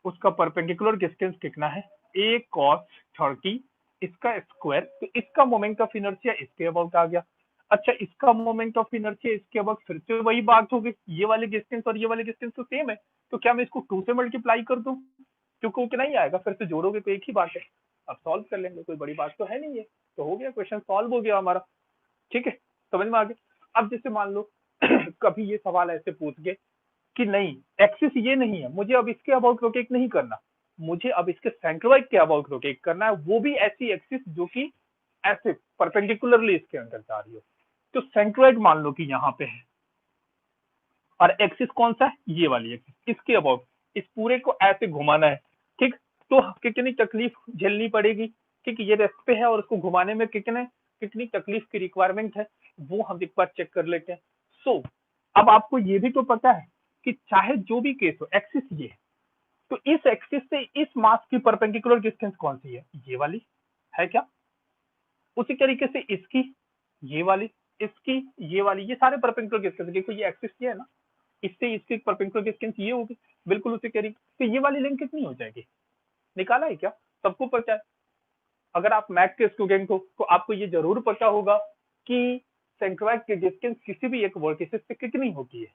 उसका परपेंडिकुलर डिस्टेंस कितना है a cos 30, इसका स्क्वायर, तो इसका मोमेंट ऑफ इनर्शिया इसके अबाउट आ गया। अच्छा, इसका मोमेंट ऑफ इनर्शिया इसके अबाउट, फिर से वही बात होगी, ये वाले डिस्टेंस और ये वाले डिस्टेंस तो सेम है, तो क्या मैं इसको 2 से मल्टीप्लाई कर दूं, क्योंकि उतना ही आएगा, फिर से जोड़ोगे तो एक ही बात है। अब सॉल्व कर लेंगे, कोई बड़ी बात तो है नहीं है, तो हो गया क्वेश्चन सॉल्व हो गया हमारा। ठीक है, समझ में आ गया। अब जैसे मान लो कभी ये सवाल ऐसे पूछ गए कि नहीं एक्सिस ये नहीं है, मुझे अब इसके अबाउट रोटेट नहीं करना, मुझे अब इसके सेंट्रोइड के अबाउट रोटेट करना है, वो भी ऐसी एक्सिस जो कि ऐसे परपेंडिकुलरली इसके अंदर जा रही हो। तो सेंट्रोइड मान लो कि यहाँ पे है और एक्सिस कौन सा है, ये वाली एक्सिस, इसके अबाउट इस पूरे को ऐसे घुमाना है। ठीक, तो कितनी तकलीफ झेलनी पड़ेगी, क्योंकि ये रेस्ट पे है और उसको घुमाने में कितनी तकलीफ की रिक्वायरमेंट है वो हम एक बार चेक कर लेते हैं। सो अब आपको ये भी तो पता है कि चाहे जो भी केस हो, एक्सिस ये है, तो इस एक्सिस से इस मास की परपेंडिकुलर डिस्टेंस कौन सी है, ये वाली है क्या? उसी तरीके से इसकी ये वाली, इसकी ये वाली, ये सारे परपेंडिकुलर डिस्टेंस, देखो ये एक्सिस ये है ना, इससे इसकी परपेंडिकुलर डिस्टेंस ये होगी, बिल्कुल उसी तरीके से ये वाली लेंथ कितनी हो जाएगी, निकाला है क्या? सबको पता है, अगर आप मैथ के स्टूडेंट हो तो आपको ये जरूर पता होगा कि सेंट्रोइड की डिस्टेंस किसी भी एक वर्टिसेस से कितनी होती है।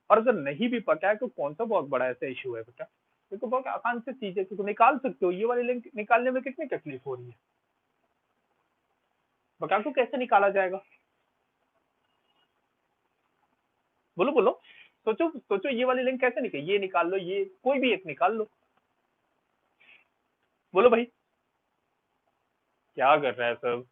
और अगर नहीं भी पता है तो कौन सा बहुत बड़ा ऐसा इशू है बेटा, देखो बहुत आसान से चीज है, तो निकाल सकते हो। ये वाली लिंक निकालने में कितनी तकलीफ हो रही है, बता तो कैसे निकाला जाएगा, बोलो बोलो, सोचो सोचो, ये वाली लिंक कैसे निकले, ये निकाल लो, ये कोई भी एक निकाल लो, बोलो भाई। क्या कर रहा है सब,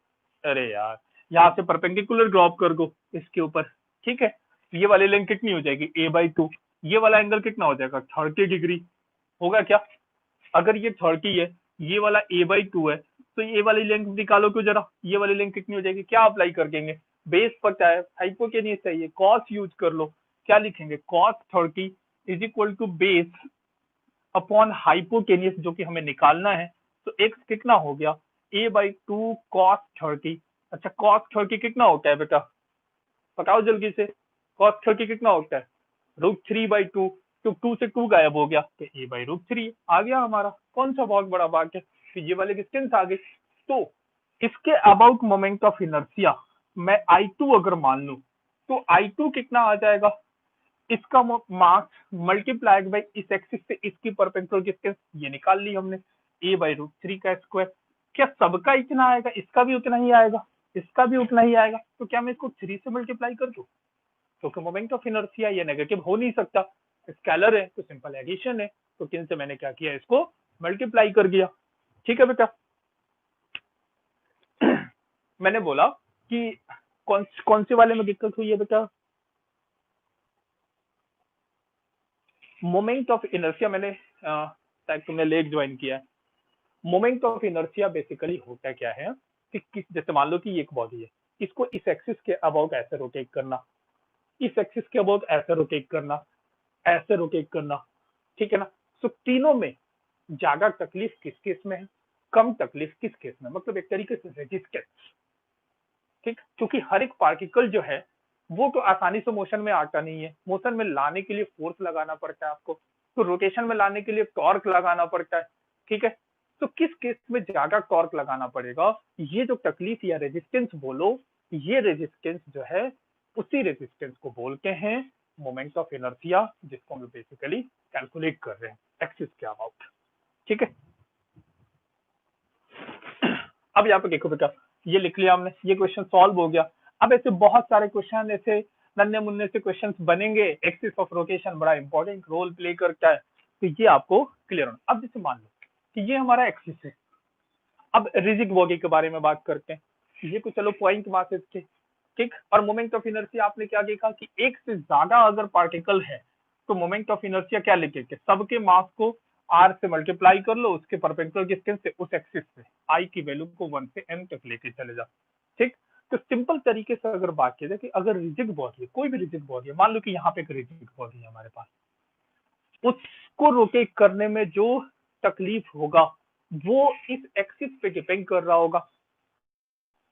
अरे यार, यहाँ से परपेंडिकुलर ड्रॉप कर दो इसके ऊपर, ठीक है। ये वाली लेंथ कितनी हो जाएगी a/2, ये वाला एंगल कितना हो जाएगा 30 डिग्री, होगा क्या। अगर ये 30 है, ये वाला a/2 है, तो ये वाली लेंथ निकालो क्यों जरा, ये वाली लेंथ कितनी हो जाएगी, क्या अप्लाई कर देंगे, बेस पता है, हाइपोटेन्यूज चाहिए, कॉस यूज कर लो, क्या लिखेंगे cos 30 is equal to base upon hypotenuse जो कि हमें निकालना है। तो x कितना हो गया a/2 cos 30। अच्छा cos 30 कितना होता है बेटा, बताओ जल्दी से, cos 30 कितना होता है √3/2, तो 2 से 2 गायब हो गया तो a/√3 आ गया हमारा, कौन सा बहुत बड़ा बात है। तो ये वाले डिस्टेंस आ गई। तो इसके अबाउट मोमेंट ऑफ इनर्शिया मैं I2 अगर मान लूं, तो I2 कितना आ जाएगा, इसका मास मल्टीप्लाइड बाई इस एक्सिस से इसकी परपेंडिकुलर डिस्टेंस, ये निकाल ली हमने a/√3 का स्क्वायर। क्या सबका इतना आएगा, इसका भी उतना ही आएगा, इसका भी उतना ही आएगा, तो क्या मैं इसको 3 से मल्टीप्लाई कर दूं, क्योंकि मोमेंट ऑफ इनर्शिया ये नेगेटिव हो नहीं सकता, स्केलर है तो सिंपल एडिशन है, तो 3 से मैंने क्या किया, इसको मल्टीप्लाई कर दिया। ठीक है बेटा। मैंने बोला कि कौन से वाले में दिक्कत हुई है बेटा, मोमेंट ऑफ इनर्शिया, मैंने शायद तुमने लेट ज्वाइन किया है। मोमेंट ऑफ इनर्शिया बेसिकली होता क्या है कि जैसे मान लो कि ये एक बॉडी है, इसको इस एक्सिस के अबाउट ऐसे रोटेट करना, इस एक्सिस के अबाउट ऐसे रोटेट करना, ऐसे रोटेट करना, ठीक है ना। तो तीनों में ज्यादा तकलीफ किस केस में है, कम तकलीफ किस केस में, मतलब एक तरीके से रेजिस्टेंस, ठीक, क्योंकि हर एक पार्टिकल जो है वो तो आसानी से मोशन में आता नहीं है, मोशन में लाने के लिए फोर्स लगाना पड़ता है आपको, तो रोटेशन में लाने के लिए टॉर्क लगाना पड़ता है, ठीक है। तो किस केस में ज्यादा टॉर्क लगाना पड़ेगा, ये जो तकलीफ या रेजिस्टेंस बोलो, ये रेजिस्टेंस जो है उसी रेजिस्टेंस को बोलते हैं मोमेंट ऑफ इनर्शिया, जिसको हम बेसिकली कैलकुलेट कर रहे हैं एक्सिस के अबाउट, ठीक है। अब यहाँ पे देखो बेटा, ये लिख लिया हमने, ये क्वेश्चन सॉल्व हो गया। अब ऐसे बहुत सारे क्वेश्चन ऐसे नन्हे मुन्ने से क्वेश्चंस बनेंगे, एक्सिस ऑफ रोटेशन बड़ा इंपॉर्टेंट रोल प्ले करता है, तो ये आपको क्लियर होना। अब जैसे मान लो कि ये हमारा एक्सिस है, अब रिजिड बॉडी के बारे में बात करते हैं, ये कुछ चलो पॉइंट मासेस के, ठीक। और मोमेंट ऑफ इनर्शिया आपने क्या देखा कि एक से ज्यादा अगर पार्टिकल है तो मोमेंट ऑफ इनर्शिया क्या लिखेंगे, सबके मास को r से मल्टीप्लाई कर लो, उसके परपेंडिकुलर डिस्टेंस से उस एक्सिस से i की वैल्यू को 1 से m तक लेके चले जाओ, ठीक। तो सिंपल तरीके से अगर बात की जाए कि अगर रिजिड बॉडी है, कोई भी रिजिड बॉडी है, मान लो कि यहाँ पे एक रिजिड बॉडी है हमारे पास, उसको रोटेट करने में जो तकलीफ होगा वो इस एक्सिस पे डिपेंड कर रहा होगा,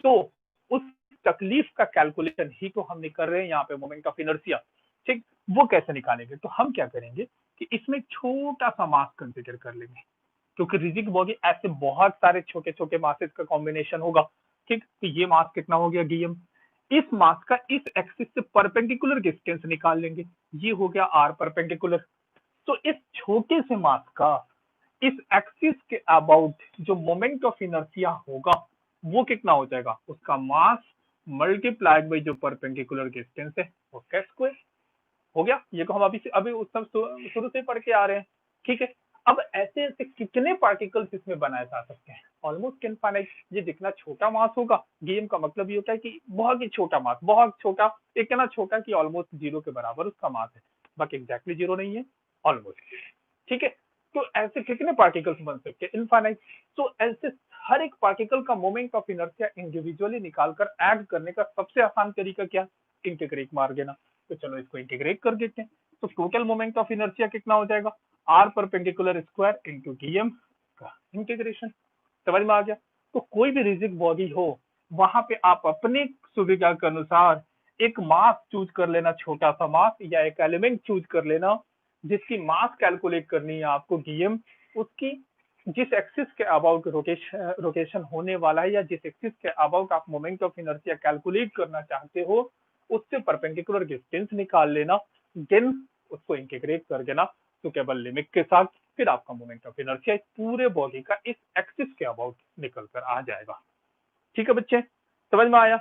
तो उस तकलीफ का कैलकुलेशन ही तो हम कर रहे हैं यहाँ पे मोमेंट ऑफ इनर्शिया, ठीक। वो कैसे निकालेंगे, तो हम क्या करेंगे कि इसमें छोटा सा मास कंसीडर कर लेंगे, क्योंकि रिजिड बॉडी ऐसे बहुत सारे छोटे छोटे मासेस का कॉम्बिनेशन होगा, ठीक। तो ये मास कितना हो गया डीएम, इस मास का इस एक्सिस से परपेंडिकुलर डिस्टेंस निकाल लेंगे, ये हो गया आर परपेंडिकुलर। तो इस छोटे से मास का इस एक्सिस के अबाउट जो मोमेंट ऑफ इनर्शिया होगा वो कितना हो जाएगा, उसका मास मल्टीप्लाइड बाई जो परपेंडिकुलर डिस्टेंस है उसका स्क्वायर, हो गया। ये तो हम अभी उस सब शुरू से पढ़ के आ रहे हैं, ठीक है। अब ऐसे ऐसे कितने पार्टिकल्स इसमें बनाए जा सकते हैं, ऑलमोस्ट इनफाइनाइट। ये जितना छोटा मास होगा, गेम का मतलब ये होता है कि बहुत ही छोटा मास, बहुत छोटा, इतना छोटा कि ऑलमोस्ट जीरो के बराबर उसका मास है, बाकी एग्जैक्टली जीरो नहीं है, ऑलमोस्ट, ठीक है। तो ऐसे कितने पार्टिकल्स बन सकते हैं, इनफाइनाइट। तो ऐसे हर एक पार्टिकल का मोमेंट ऑफ इनर्शिया इंडिविजुअली निकालकर ऐड करने का सबसे आसान तरीका क्या, इंटीग्रेट मार देना। तो चलो इसको इंटीग्रेट कर देते हैं, तो टोटल मोमेंट ऑफ इनर्शिया कितना हो जाएगा, R perpendicular square into dm का इंटीग्रेशन, समझ में आ गया। तो कोई भी रिजिड बॉडी हो, वहां पे आप अपने सुविधा के अनुसार एक मास चूज कर लेना, छोटा सा मास, या एक एलिमेंट चूज कर लेना जिसकी मास कैलकुलेट करनी है आपको डीएम, उसकी जिस एक्सिस के अबाउट रोटेशन होने वाला है या जिस एक्सिस के अबाउट आप मोमेंट ऑफ इनर्शिया कैलकुलेट करना चाहते हो उससे परपेंडिकुलर डिस्टेंस निकाल लेना, देन उसको इंटीग्रेट कर देना तो केवल लिमिट के साथ, फिर आपका मोमेंट ऑफ इनर्शिया पूरे बॉडी का इस एक्सिस के अबाउट निकल कर आ जाएगा। ठीक है बच्चे, समझ में आया?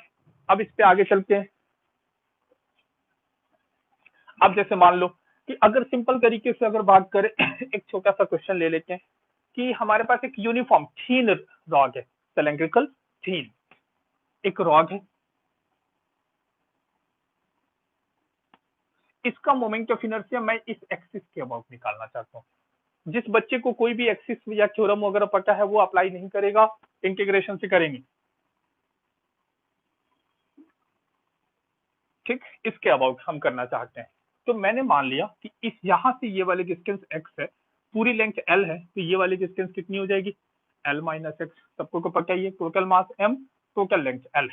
अब इस पे आगे चलते हैं। अब जैसे मान लो कि अगर सिंपल तरीके से अगर बात करें एक छोटा सा क्वेश्चन ले लेते हैं कि हमारे पास एक यूनिफॉर्म थीन रॉड है, सिलेंड्रिकल थीन एक रॉड है, इसका मोमेंट ऑफ इनर्शिया मैं इस एक्सिस के अबाउट निकालना चाहता हूँ। जिस बच्चे को कोई भी एक्सिस या थ्योरम वगैरह पता है वो अप्लाई नहीं करेगा, इंटीग्रेशन से करेंगे। ठीक, इसके अबाउट हम करना चाहते हैं। तो मैंने मान लिया कि इस यहां से ये वाली डिस्टेंस एक्स है, पूरी लेंथ एल है, तो ये वाली डिस्टेंस कितनी हो जाएगी? L minus X. सबको को पता ही है, total mass M, total length L.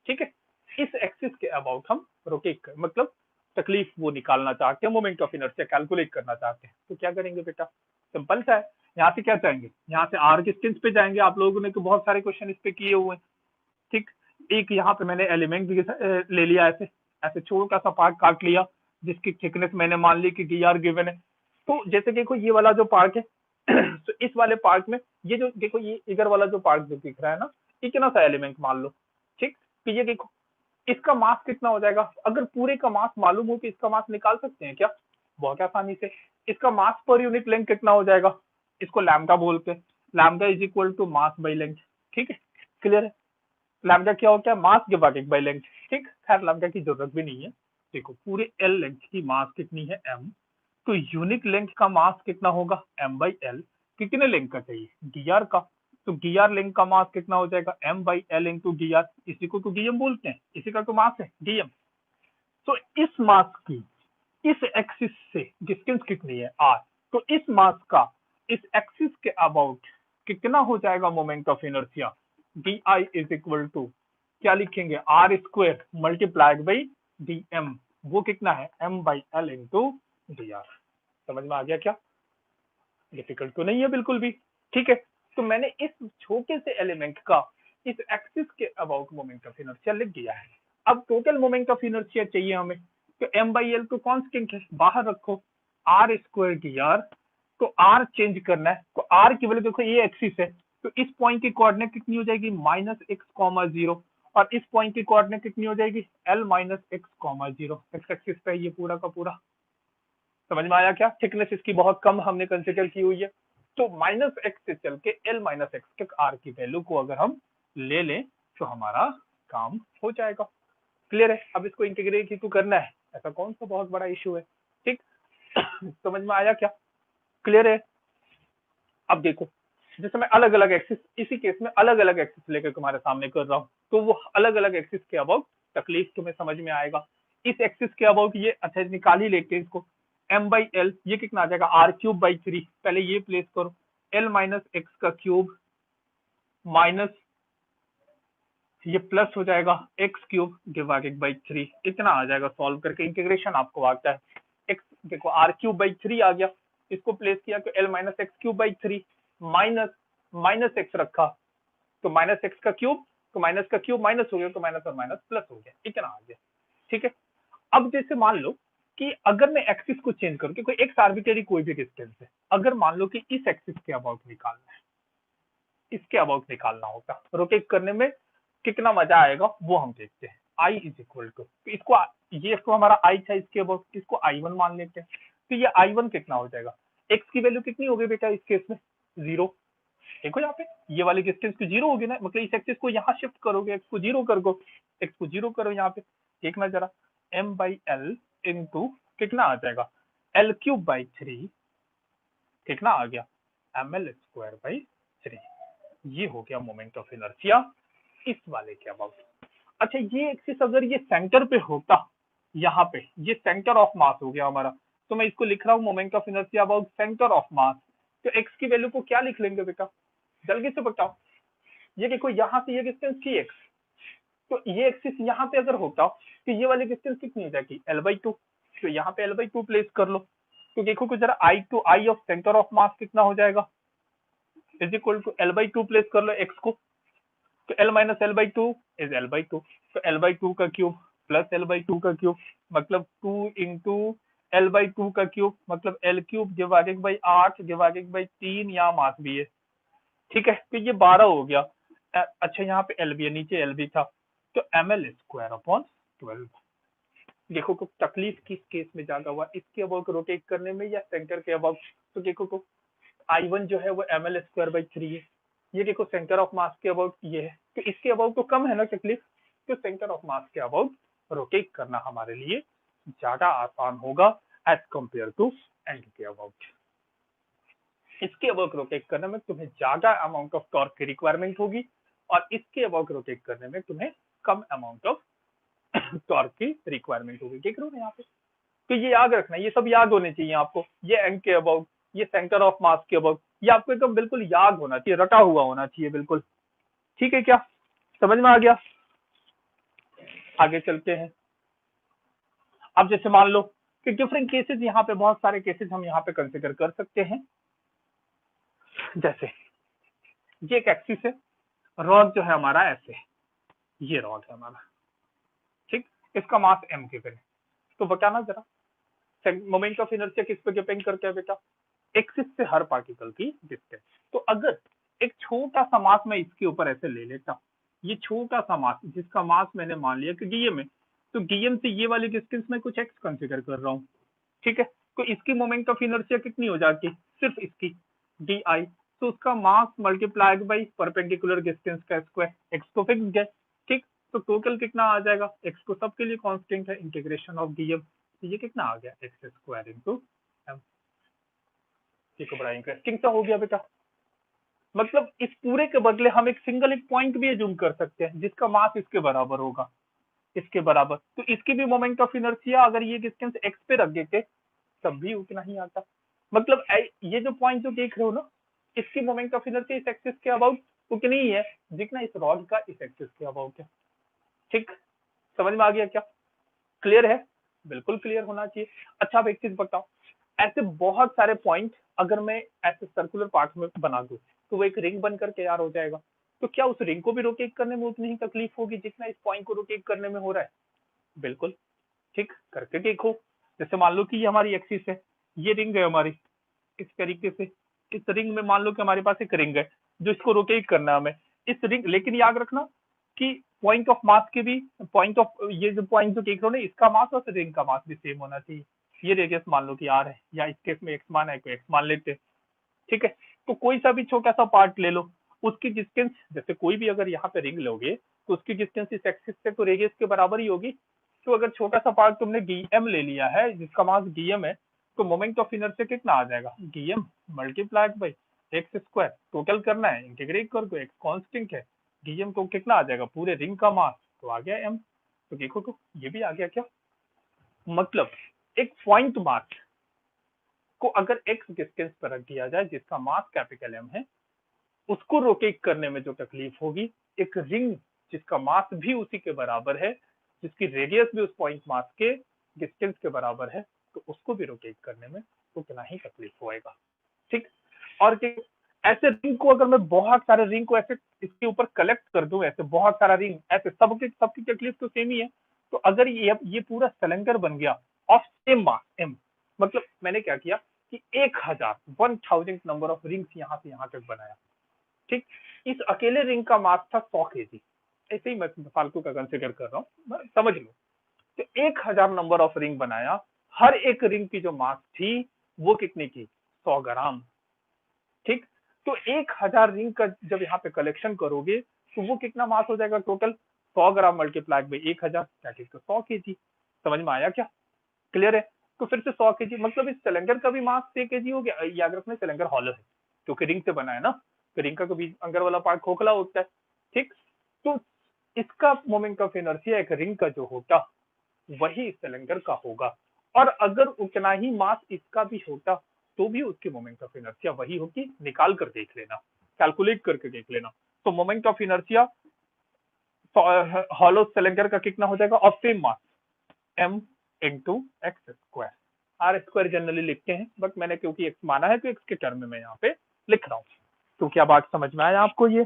ठीक है, इस एक्सिस के अबाउट हम रोटेट कर मतलब तकलीफ वो निकालना चाहते हैं, मोमेंट ऑफ इनर्शिया कैलकुलेट करना चाहते हैं। तो क्या करेंगे बेटा? सिंपल सा है, यहाँ से क्या चाहेंगे? यहाँ से आर डिस्टेंस पे जाएंगे। आप लोगों ने तो बहुत सारे क्वेश्चन इस पे किए हुए हैं। ठीक, एक यहाँ पे मैंने एलिमेंट भी ले लिया, ऐसे ऐसे छोटा सा पार्ट काट लिया जिसकी थिकनेस मैंने मान ली कि डी आर गिवन है। तो जैसे देखो ये वाला जो पार्ट है तो इस वाले पार्ट में ये जो देखो ये इधर वाला जो पार्ट जो दिख रहा है ना, इतना सा एलिमेंट मान लो। ठीक, तो ये देखो इसका मास कितना हो जाएगा? अगर पूरे का मास मालूम हो कि इसका मास निकाल सकते हैं क्या? बहुत आसानी से। इसका मास पर यूनिट लेंथ कितना हो जाएगा? इसको लैम्डा बोलते हैं। Lambda is equal to mass by length. ठीक है, क्लियर है? लैम्डा क्या होता है? Mass divided by length. ठीक, खैर लैम्डा की जरूरत भी नहीं है। देखो पूरे एल लेंथ की मास कितनी है? एम। तो यूनिट लेंथ का मास कितना होगा? M by L. कितने लेंथ का चाहिए? डी आर का। तो डी आर लेंथ का मास कितना हो जाएगा? M by L into D R. इसी को तो डीएम बोलते हैं, इसी का तो मास है डीएम। तो इस मास की इस एक्सिस से डिस्टेंस कितनी है? आर। तो इस मास का इस एक्सिस के अबाउट कितना हो जाएगा moment of inertia? D I is equal to क्या लिखेंगे? R square multiplied by D M. वो कितना है? M by L into D R. समझ में आ गया क्या? डिफिकल्ट तो नहीं है बिल्कुल भी। ठीक है, तो मैंने इस छोटे से एलिमेंट का इस एक्सिस के अबाउट मोमेंट ऑफ इनर्शिया लिख दिया है। अब टोटल मोमेंट ऑफ इनर्शिया चाहिए हमें, तो एम बाई एल तो कॉन्स्टेंट है, बाहर रखो। आर स्क्वायर डी आर, तो आर चेंज करना है तो आर की वैल्यू देखो ये एक्सिस है, तो इस पॉइंट की कोऑर्डिनेट कितनी हो जाएगी? Minus x comma zero. और इस पॉइंट की कोऑर्डिनेट कितनी हो जाएगी? L minus x comma zero. X axis पे ये पूरा का पूरा। समझ में आया क्या? थिकनेस इसकी बहुत कम हमने कंसिडर की हुई है। तो माइनस एक्स से चल के एल माइनस एक्स तक आर की वैल्यू को अगर हम ले लें तो हमारा काम हो जाएगा। क्लियर है? अब इसको इंटीग्रेट ही तो करना है, ऐसा कौन सा बहुत बड़ा इशू है। ठीक, समझ में आया क्या? क्लियर है? अब देखो जैसे मैं अलग अलग एक्सिस, इसी केस में अलग अलग एक्सिस लेकर तुम्हारे सामने कर रहा हूँ, तो वो अलग अलग एक्सिस के अबाउट तकलीफ तुम्हें समझ में आएगा। इस एक्सिस के अबाउट ये अच्छा निकाल ही लेते हैं इसको। एम बाई एल ये कितना आ जाएगा? R cube by three. पहले ये प्लेस करो, एल माइनस एक्स का क्यूब माइनस ये प्लस हो जाएगा X cube divided by three. इतना आ जाएगा सॉल्व करके। इंटीग्रेशन आपको आता है। एक्स देखो आर क्यूब बाई थ्री आ गया, इसको प्लेस किया तो L minus x cube by three minus minus x रखा तो माइनस एक्स का क्यूब, तो माइनस का क्यूब माइनस हो गया तो माइनस और माइनस प्लस हो गया, इतना आ गया। ठीक है, अब जैसे मान लो कि अगर मैं एक्सिस को चेंज करूं कि कोई एक्स आर्बिट्रेरी कोई भी डिस्टेंस है, अगर मान लो कि इस एक्सिस के अबाउट निकालना है, इसके अबाउट निकालना होगा, रोटेट करने में कितना मजा आएगा वो हम देखते हैं। आई इज इक्वल टू, इसको ये इसको हमारा आई था, इसके अबाउट इसको आई वन मान लेते हैं। तो ये आई वन कितना हो जाएगा? एक्स की वैल्यू कितनी होगी बेटा इस केस में? जीरो। देखो यहाँ पे ये वाली डिस्टेंस तो जीरो होगी ना, मतलब इस एक्सिस को यहाँ शिफ्ट करोगे, एक्स को जीरो कर दो, एक्स को जीरो करो यहाँ पे। देखना जरा, एम बाई एल इंटू कितना आ जाएगा? एल क्यूब बाई थ्री कितना आ गया? M L square by three. ये हो गया मोमेंट ऑफ इनर्शिया इस वाले के अबाउट। अच्छा ये एक्सिस अगर ये सेंटर पे होता, यहाँ पे ये सेंटर ऑफ मास हो गया हमारा, तो मैं इसको लिख रहा हूँ moment of inertia about centre of मास। तो एक्स की वैल्यू को क्या लिख लेंगे बेटा? जल्दी से बताओ। ये देखो यहाँ से ये डिस्टेंस थी एक्स, तो ये एक्सिस यहाँ पे अगर होता तो ये वाली डिस्टेंस कितनी हो जाएगी? L by two. तो यहाँ पे एल बाई टू प्लेस कर लो। तो देखो कि जरा I two I of centre of mass कितना हो जाएगा? Is equal to L/2 place कर लो x को, तो L minus L/2 is L/2, तो L/2 का क्यूब प्लस L/2 का क्यूब मतलब 2 इंटू L/2 का क्यूब मतलब L cube divided by 8 divided by 3, यहाँ मास भी है, ठीक है, तो ये 12 हो गया। अच्छा यहाँ पे L भी है, नीचे L भी था, तो ml स्क्वायर अपॉन 12। देखो को तकलीफ किस केस में ज्यादा हुआ, इसके अबाउ को रोटेट करने में या सेंटर के अबाउ, तो देखो को I1 जो है वो ml स्क्वायर बाई 3 है, ये देखो सेंटर ऑफ मास के अबाउट ये है, तो इसके अबाउट तो कम है ना तकलीफ, तो सेंटर ऑफ मास के अबाउट रोटेट करना हमारे लिए ज्यादा आसान होगा एज कंपेयर टू एंड के अबाउट। इसके अबाउट रोटेट करने में तुम्हें ज्यादा अमाउंट ऑफ टॉर्क की रिक्वायरमेंट होगी और इसके अबाउट रोटेट करने में तुम्हें कम अमाउंट ऑफ टॉर्क की रिक्वायरमेंट होगी। देख रहे हो यहाँ पे, तो ये याद रखना, ये सब याद होने चाहिए आपको, ये एंड के अबाउट, ये सेंटर ऑफ मास के अबाउट, ये आपको एकदम बिल्कुल याद होना चाहिए, रटा हुआ होना चाहिए बिल्कुल, ठीक है, क्या समझ में आ गया? आगे चलते हैं। अब जैसे मान लो कि डिफरेंट केसेस, यहाँ पे बहुत सारे केसेस हम यहाँ पे कंसिडर कर सकते हैं। जैसे ये एक एक्सिस है, रॉड जो है हमारा ऐसे, ये रॉड है हमारा, ठीक, इसका मास m के करें, तो बताना जरा मोमेंट ऑफ इनर्शिया किस पे डिपेंड करता है बेटा, एक्सिस से हर पार्टिकल की डिस्टेंस। तो अगर एक छोटा सा मास मैं इसके ऊपर ऐसे ले लेता हूँ, ये छोटा सा मास जिसका मास मैंने मान लिया कि डीएम है, तो डीएम से ये वाली डिस्टेंस में कुछ एक्स कंसिडर कर रहा हूँ, ठीक है, तो इसकी मोमेंट ऑफ इनर्शिया कितनी हो जाती, सिर्फ इसकी डी आई, तो उसका मास मल्टीप्लाइड बाई परपेंडिकुलर डिस्टेंस का स्क्वायर, एक्स तो फिक्स है, ठीक, तो टोटल कितना आ जाएगा, एक्स को सबके लिए कांस्टेंट है, इंटीग्रेशन ऑफ डीएम, तो ये कितना आ गया एक्स स्क्वायर इंटू एम। देखो बड़ा इंटरेस्टिंग सा हो गया बेटा, मतलब इस पूरे के बदले हम एक सिंगल एक पॉइंट भी एज्यूम कर सकते हैं जिसका मास इसके बराबर होगा, इसके बराबर, तो इसकी भी मोमेंट ऑफ इनर्शिया अगर ये डिस्टेंस एक्स पे रख देते तब भी उतना ही आता। मतलब ये जो पॉइंट जो देख रहे हो ना, इसकी मोमेंट ऑफ इनर्शिया इस एक्सिस के अबाउट उतनी ही है जितना इस रॉड का इस एक्सिस के अबाउट है, ठीक, समझ में आ गया क्या, क्लियर है, बिल्कुल क्लियर होना चाहिए। अच्छा अब एक चीज बताओ, ऐसे बहुत सारे पॉइंट अगर मैं ऐसे सर्कुलर पार्ट में बना दूं तो वो एक रिंग बनकर तैयार हो जाएगा, तो क्या उस रिंग को भी रोटेट करने में उतनी ही तकलीफ होगी जितना इस पॉइंट को रोटेट करने में हो रहा है, बिल्कुल, ठीक, करके देखो। जैसे मान लो कि ये हमारी एक्सिस है, ये रिंग है हमारी, इस तरीके से इस रिंग में मान लो कि हमारे पास एक रिंग है जो इसको रोटेट करना है हमें, इस रिंग, लेकिन याद रखना कि पॉइंट ऑफ मास के भी, पॉइंट ऑफ ये जो पॉइंट जो देख रहे हो ना, इसका मास और रिंग का मास भी सेम होना चाहिए। ये रेडियस मान लो कि आर है, या इस केस में एक्स मान है, एक्स मान लेते हैं, ठीक है, तो कोई सा भी छोटा सा पार्ट ले लो, उसकी डिस्टेंस, जैसे कोई भी अगर यहाँ पे रिंग लोगे तो उसकी डिस्टेंस इस एक्सिस से तो रेडियस के बराबर ही होगी, तो अगर छोटा सा पार्ट तुमने डीएम ले लिया है जिसका मास डीएम है, तो मोमेंट ऑफ इनर्शिया कितना आ जाएगा, DM multiplied by x square, total करना है, इंटीग्रेट कर दो, एक्स कांस्टेंट है, डीएम को कितना आ जाएगा, पूरे रिंग का मास, तो आ गया एम। तो देखो तो ये भी आ गया क्या, मतलब एक पॉइंट मास को अगर एक्स डिस्टेंस पर रख दिया जाए जिसका मास कैपिटल एम है, उसको रोटेट करने में जो तकलीफ होगी, एक रिंग जिसका मास भी उसी के बराबर है, जिसकी रेडियस भी उस पॉइंट मास के डिस्टेंस के बराबर है, तो उसको भी रोटेट करने में उतना ही तकलीफ होएगा, ठीक। और ऐसे रिंग को अगर मैं बहुत सारे रिंग को ऐसे इसके ऊपर कलेक्ट कर दूं, ऐसे बहुत सारा रिंग, ऐसे सबकी सबकी तकलीफ तो सेम ही है, तो अगर ये पूरा सिलेंडर बन गया ऑफ सेम मास एम, मतलब मैंने क्या किया कि 1000 नंबर ऑफ रिंग्स यहाँ से यहाँ तक बनाया, ठीक, इस अकेले रिंग का मास था 100 केजी, ऐसे ही मैं फालतू का कंसिडर कर रहा हूँ, समझ लो, तो 1000 नंबर ऑफ रिंग बनाया, हर एक रिंग की जो मास थी वो कितनी की, 100 ग्राम, ठीक, तो 1000 रिंग का जब यहाँ पे कलेक्शन करोगे तो वो कितना मास हो जाएगा total, 100 gram multiplied by 1000, that is 100 KG, समझ में आया क्या, क्लियर है। तो फिर से 100 केजी, मतलब इस सिलेंडर का भी मास 6 केजी हो गया, याद रखना सिलेंडर हॉलो है क्योंकि रिंग से बना है ना, तो रिंग का कभी अंदर वाला पार्ट खोखला होता है, ठीक, तो इसका मोमेंट ऑफ इनर्शिया एक रिंग का जो होता वही सिलेंडर का होगा, और अगर उतना ही मास इसका भी होता तो भी उसकी मोमेंट ऑफ इनर्शिया वही होगी, निकाल कर देख लेना, कैलकुलेट करके देख लेना, तो moment of inertia hollow cylinder का कितना हो जाएगा of same mass m into X square, R square generally लिखते हैं बट मैंने क्योंकि एक्स माना है तो एक्स के टर्म में मैं यहाँ पे लिख रहा हूँ, तो क्या बात समझ में आया आपको? ये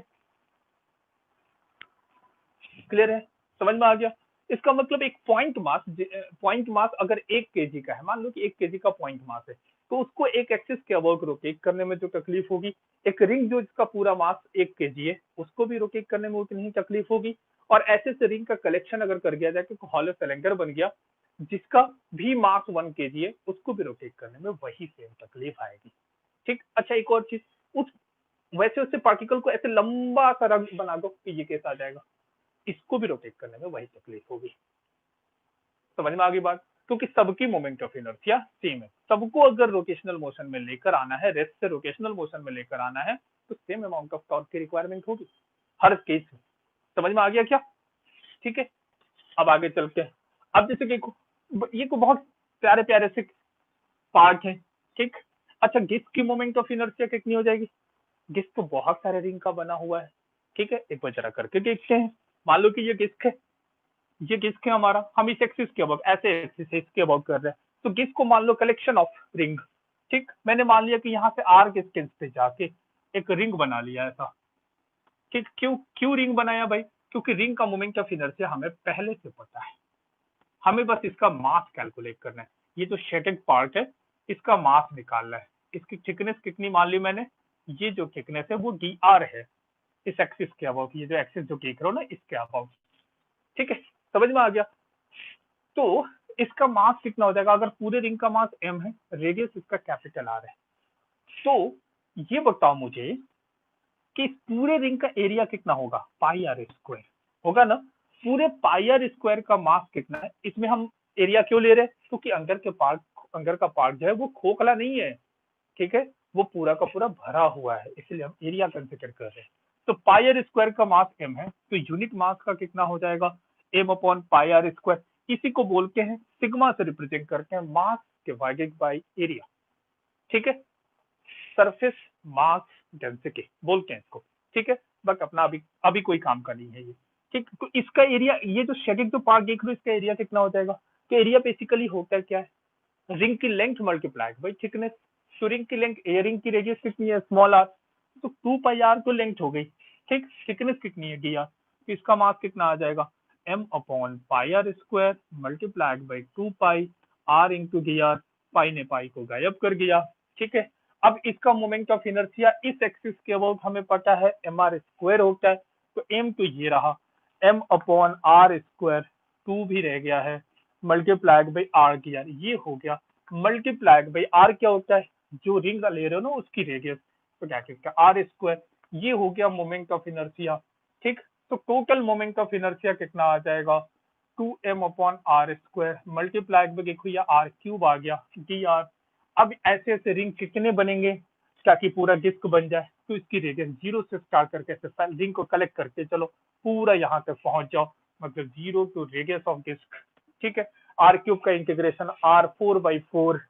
क्लियर है? समझ में आ गया? इसका मतलब एक पॉइंट मास अगर 1 kg का है, मान लो कि 1 kg का पॉइंट मास है, तो उसको एक एक्सिस के अबाउट रोटेट करने में जो तकलीफ होगी, एक रिंग जो जिसका पूरा मास 1 kg है, उसको भी रोटेट करने में उतनी ही तकलीफ होगी। और ऐसे से रिंग का कलेक्शन अगर कर दिया जाए कि हॉलो सिलेंडर बन गया, जिसका भी मास 1 kg है, उसको भी रोटेट करने में वही सेम तकलीफ आएगी। ठीक। अच्छा, एक और चीज, उस वैसे उससे पार्टिकल को ऐसे लंबा सा रंग बना दो कि ये कैसा आ जाएगा, इसको भी रोटेट करने में वही तकलीफ होगी। समझ में आ गई बात? क्योंकि सबकी मोमेंट ऑफ इनर्शिया सेम है। सबको अगर रोटेशनल मोशन में लेकर आना है, रेस्ट से रोटेशनल मोशन में लेकर आना है, तो सेम अमाउंट ऑफ टॉर्क की रिक्वायरमेंट होगी हर केस में। समझ में आ गया क्या? ठीक है, अब आगे चलते हैं। अब जैसे कि ये को बहुत प्यारे प्यारे से पार्ट है। ठीक। अच्छा, डिस्क की मोमेंट ऑफ इनर्शिया कितनी हो जाएगी? डिस्क तो बहुत सारे रिंग का बना हुआ है। ठीक है, एक बार जरा करके देखते हैं। मान लो कि ये डिस्क है, ये डिस्क है हमारा, हम इस एक्सिस के अबाउट, ऐसे एक्सिस है इसके अबाउट कर रहे हैं। तो डिस्क को मान लो कलेक्शन ऑफ रिंग। ठीक, मैंने मान लिया कि यहाँ से आर डिस्टेंस पे जाके एक रिंग बना लिया ऐसा। ठीक, क्यों क्यों रिंग बनाया भाई? क्योंकि रिंग का मोमेंट ऑफ इनर्शिया हमें पहले से पता है, हमें बस इसका मास कैलकुलेट करना है। ये जो शेडेड पार्ट है, इसका मास निकालना है। इसकी थिकनेस कितनी मान ली मैंने? ये जो थिकनेस है वो डी आर है, इस एक्सिस के अबाउट, ये जो एक्सिस जो देख रहे हो ना, इसके अबाउट। ठीक है, समझ में आ गया? तो इसका मास कितना हो जाएगा? अगर पूरे रिंग का मास m है, रेडियस इसका कैपिटल आर है, तो ये बताओ मुझे कि इस पूरे रिंग का एरिया कितना होगा? पाई आर स्क्वायर होगा ना। पूरे पाई आर स्क्वायर का मास कितना है? इसमें हम एरिया क्यों ले रहे हैं? क्योंकि अंदर का पार्ट जो है वो खोखला नहीं है। ठीक है, वो पूरा का पूरा भरा हुआ है, इसलिए हम एरिया कंसिडर कर रहे हैं। तो पाई आर स्क्वायर का मास m है, तो यूनिट मास का कितना हो जाएगा? m upon pi R square. इसी को बोलते हैं, सिग्मा से रिप्रेजेंट करते हैं, मास डिवाइडेड बाई एरिया। ठीक है, सरफेस मास डेंसिटी बोलते हैं इसको। ठीक है, बट अपना अभी अभी कोई काम का नहीं है ये। ठीक, तो इसका एरिया, ये जो शेडिंग जो पार्ट देख रहे हो, इसका एरिया कितना हो जाएगा? तो एरिया बेसिकली होता क्या है? रिंग की लेंथ मल्टीप्लाइड बाई थिकनेस। तो रिंग की लेंथ, रिंग की रेडियस कितनी है? स्मॉल आर, तो 2 पाई आर तो लेंथ हो गई। ठीक, थिकनेस कितनी है? डी आर, तो इसका मास कितना आ जाएगा? m upon pi R square multiplied by 2 pi R into D R. Pi ने पाई को गायब कर दिया। ठीक है, अब इसका मोमेंट ऑफ इनर्शिया इस एक्सिस के अबाउट हमें पता है एम आर स्क्वायर होता है, तो m तो ये रहा, m अपॉन आर स्क्वायर, 2 भी रह गया है, multiplied by R D R, ये हो गया। मल्टीप्लाइड बाई आर क्या होता है? जो रिंग ले रहे हो ना उसकी रेडियस, तो क्या कहते हैं? R square. ये हो गया मोमेंट ऑफ इनर्शिया। ठीक, तो टोटल मोमेंट ऑफ इनर्शिया कितना आ जाएगा? 2m upon R square multiplied by, देखो ये आर क्यूब आ गया, डी आर। अब ऐसे ऐसे रिंग कितने बनेंगे ताकि पूरा डिस्क बन जाए? तो इसकी रेडियस 0 से स्टार्ट करके रिंग को कलेक्ट करके चलो पूरा यहाँ तक पहुंच जाओ, मतलब 0 टू रेडियस ऑफ डिस्क। ठीक है, आर क्यूब का इंटीग्रेशन r4/4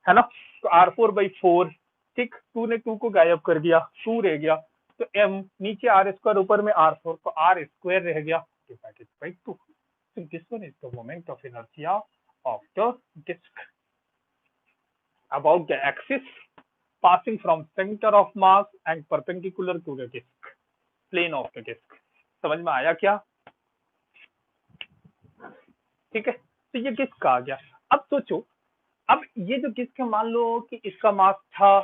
है ना, तो r4/4। ठीक, 2 ने 2 को गायब कर दिया, 2 रह गया, तो m नीचे आर स्क्वायर, ऊपर में r4, तो आर स्क्वायर रह गया divided by 2। So this one is the moment of inertia of the disk about the axis passing from center of mass and perpendicular to the disk, plane of the disk। समझ में आया क्या? ठीक है, तो ये डिस्क आ गया। अब सोचो, अब ये जो डिस्क है, मान लो कि इसका मास था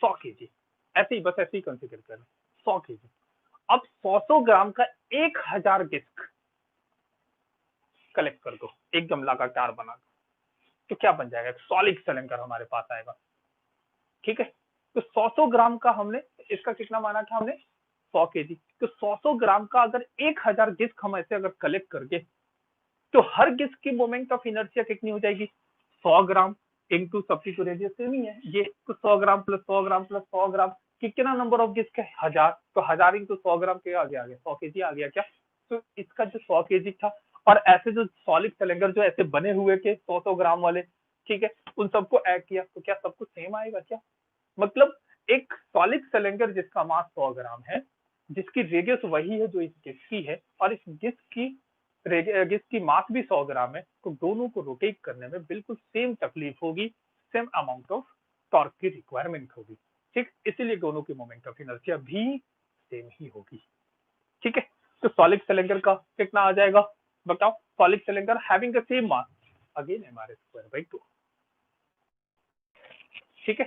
100 kg, ऐसे ही, बस ऐसे ही कंसिडर करें 100 kg। अब 100 ग्राम का 1000 डिस्क कलेक्ट कर दो, एकदम लगातार बना दो, तो क्या बन जाएगा? सॉलिड सिलेंडर हमारे पास आएगा। ठीक है, तो 100 ग्राम का हमने, इसका कितना माना था हमने? 100 kg। तो 100 ग्राम का अगर 1000 डिस्क हम ऐसे अगर कलेक्ट करके, तो हर डिस्क की मोमेंट ऑफ इनर्शिया कितनी हो जाएगी? 100 ग्राम इंटू, सबकी तो रेडियस सेम ही है ये, तो 100 ग्राम प्लस 100 ग्राम प्लस 100 ग्राम, कितना नंबर ऑफ डिस्क है? 1000, तो 1000 इंटू 100 ग्राम के आगे आ गया 100 kg आ गया क्या? तो इसका जो 100 kg था, और ऐसे जो सॉलिड सिलेंडर जो ऐसे बने हुए थे 100 ग्राम वाले, ठीक है, उन सबको ऐड किया, तो क्या सब कुछ सेम आएगा क्या? मतलब एक सॉलिड सिलेंडर जिसका मास 100 ग्राम है, जिसकी रेडियस वही है जो इस डिस्क की है, और इस डिस्क की मास भी 100 ग्राम है, तो दोनों को रोटेट करने में बिल्कुल सेम तकलीफ होगी, सेम अमाउंट ऑफ टॉर्क की रिक्वायरमेंट होगी। ठीक, इसीलिए दोनों की मोमेंट ऑफ इनर्शिया भी सेम ही होगी। ठीक है, तो सॉलिड सिलेंडर का कितना आ जाएगा बताओ? Solid cylinder having the same mass again mr²/2। ठीक है,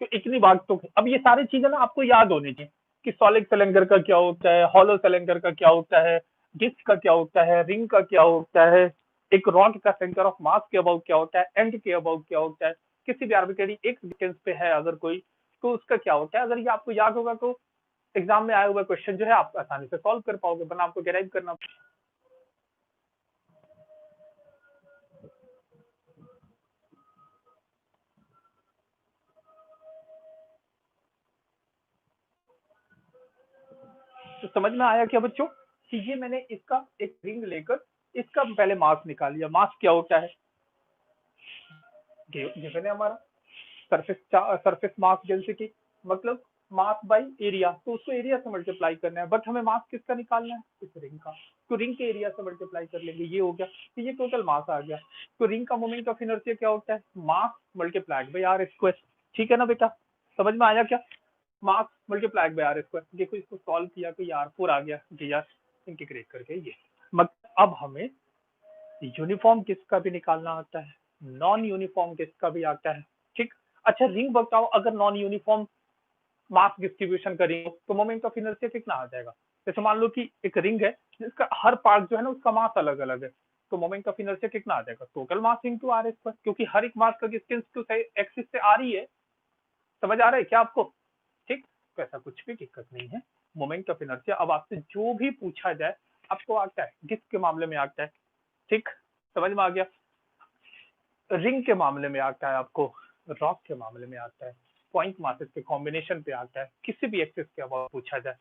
तो इतनी बात तो अब ये सारी चीजें ना आपको याद होनी चाहिए कि सॉलिड सिलेंडर का क्या होता है, हॉलो सिलेंडर का क्या होता है, डिस्क का क्या होता है, रिंग का क्या होता है, एक रॉड का सेंटर ऑफ मास के अबाउट क्या होता है, एंड के अबाउट क्या होता है, किसी भी आर्बिट्रेरी एक डिस्टेंस पे है अगर कोई तो उसका क्या होता है। अगर ये आपको याद होगा तो एग्जाम में आया हुआ क्वेश्चन जो है आप आसानी से सॉल्व कर पाओगे, वरना आपको डेराइव करना। तो समझ में आया क्या बच्चों कि ये मैंने इसका एक रिंग लेकर इसका पहले मास निकाल लिया। मास क्या होता है, गिवन है हमारा सरफेस मास डेंसिटी, मतलब मास बाई एरिया, तो उसको एरिया से मल्टीप्लाई करना है। बट हमें मास किसका निकालना है, इस रिंग का, तो रिंग के एरिया से मल्टीप्लाई कर लेंगे, ये हो गया। तो ये टोटल मास आ गया। तो रिंग का मोमेंट ऑफ इनर्शिया क्या होता है, mass multiplied by R square. ठीक है ना बेटा, समझ में आया क्या? Mass multiplied by R square. देखो इसको सॉल्व किया तो यार 4 आ गया, यार इंटीग्रेट करके ये। मतलब अब हमें यूनिफॉर्म किसका भी निकालना आता है, नॉन यूनिफॉर्म किसका भी आता है। ठीक, अच्छा रिंग बताओ, अगर नॉन यूनिफॉर्म मास डिस्ट्रीब्यूशन करेंगे तो मोमेंट ऑफ इनर्शिया कितना आ जाएगा। जैसे मान लो कि एक रिंग है जिसका हर पार्ट जो है ना उसका मास अलग अलग है, तो मोमेंट ऑफ इनर्शिया कितना आ जाएगा, total mass into R square, क्योंकि हर एक मास का डिस्टेंस तो एक्सिस से आ रही है। समझ आ रहा है क्या आपको? ठीक, तो ऐसा कुछ भी दिक्कत नहीं है। मोमेंट ऑफ इनर्शिया अब आपसे जो भी पूछा जाए आपको आता है, डिस्क के मामले में आता है। ठीक, समझ में आ गया। रिंग के मामले में आता है आपको, रॉक के मामले में आता है, पॉइंट मासेस के कॉम्बिनेशन पे आता है, किसी भी एक्सिस के अब पूछा जाए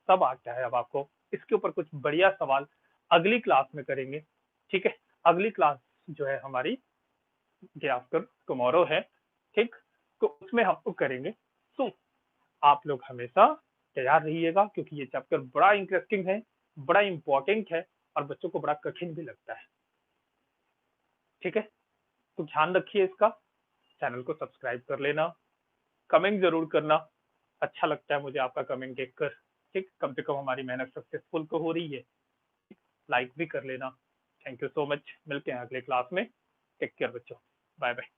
सब आता है। अब आपको इसके ऊपर कुछ बढ़िया सवाल अगली क्लास में करेंगे। ठीक है, अगली क्लास जो है हमारी डे आफ्टर टुमारो है। ठीक, तो उसमें हम लोग करेंगे। तो आप लोग हमेशा तैयार रहिएगा क्योंकि ये चैप्टर बड़ा इंटरेस्टिंग है, बड़ा इंपॉर्टेंट है और बच्चों को बड़ा कठिन भी लगता है। ठीक है, तो ध्यान रखिए इसका, चैनल को सब्सक्राइब कर लेना, कमेंट जरूर करना, अच्छा लगता है मुझे आपका कमेंट देखकर। ठीक, कम से कम हमारी मेहनत सक्सेसफुल तो हो रही है। लाइक भी कर लेना। थैंक यू सो मच, मिलते हैं अगले क्लास में। टेक केयर बच्चों, बाय बाय।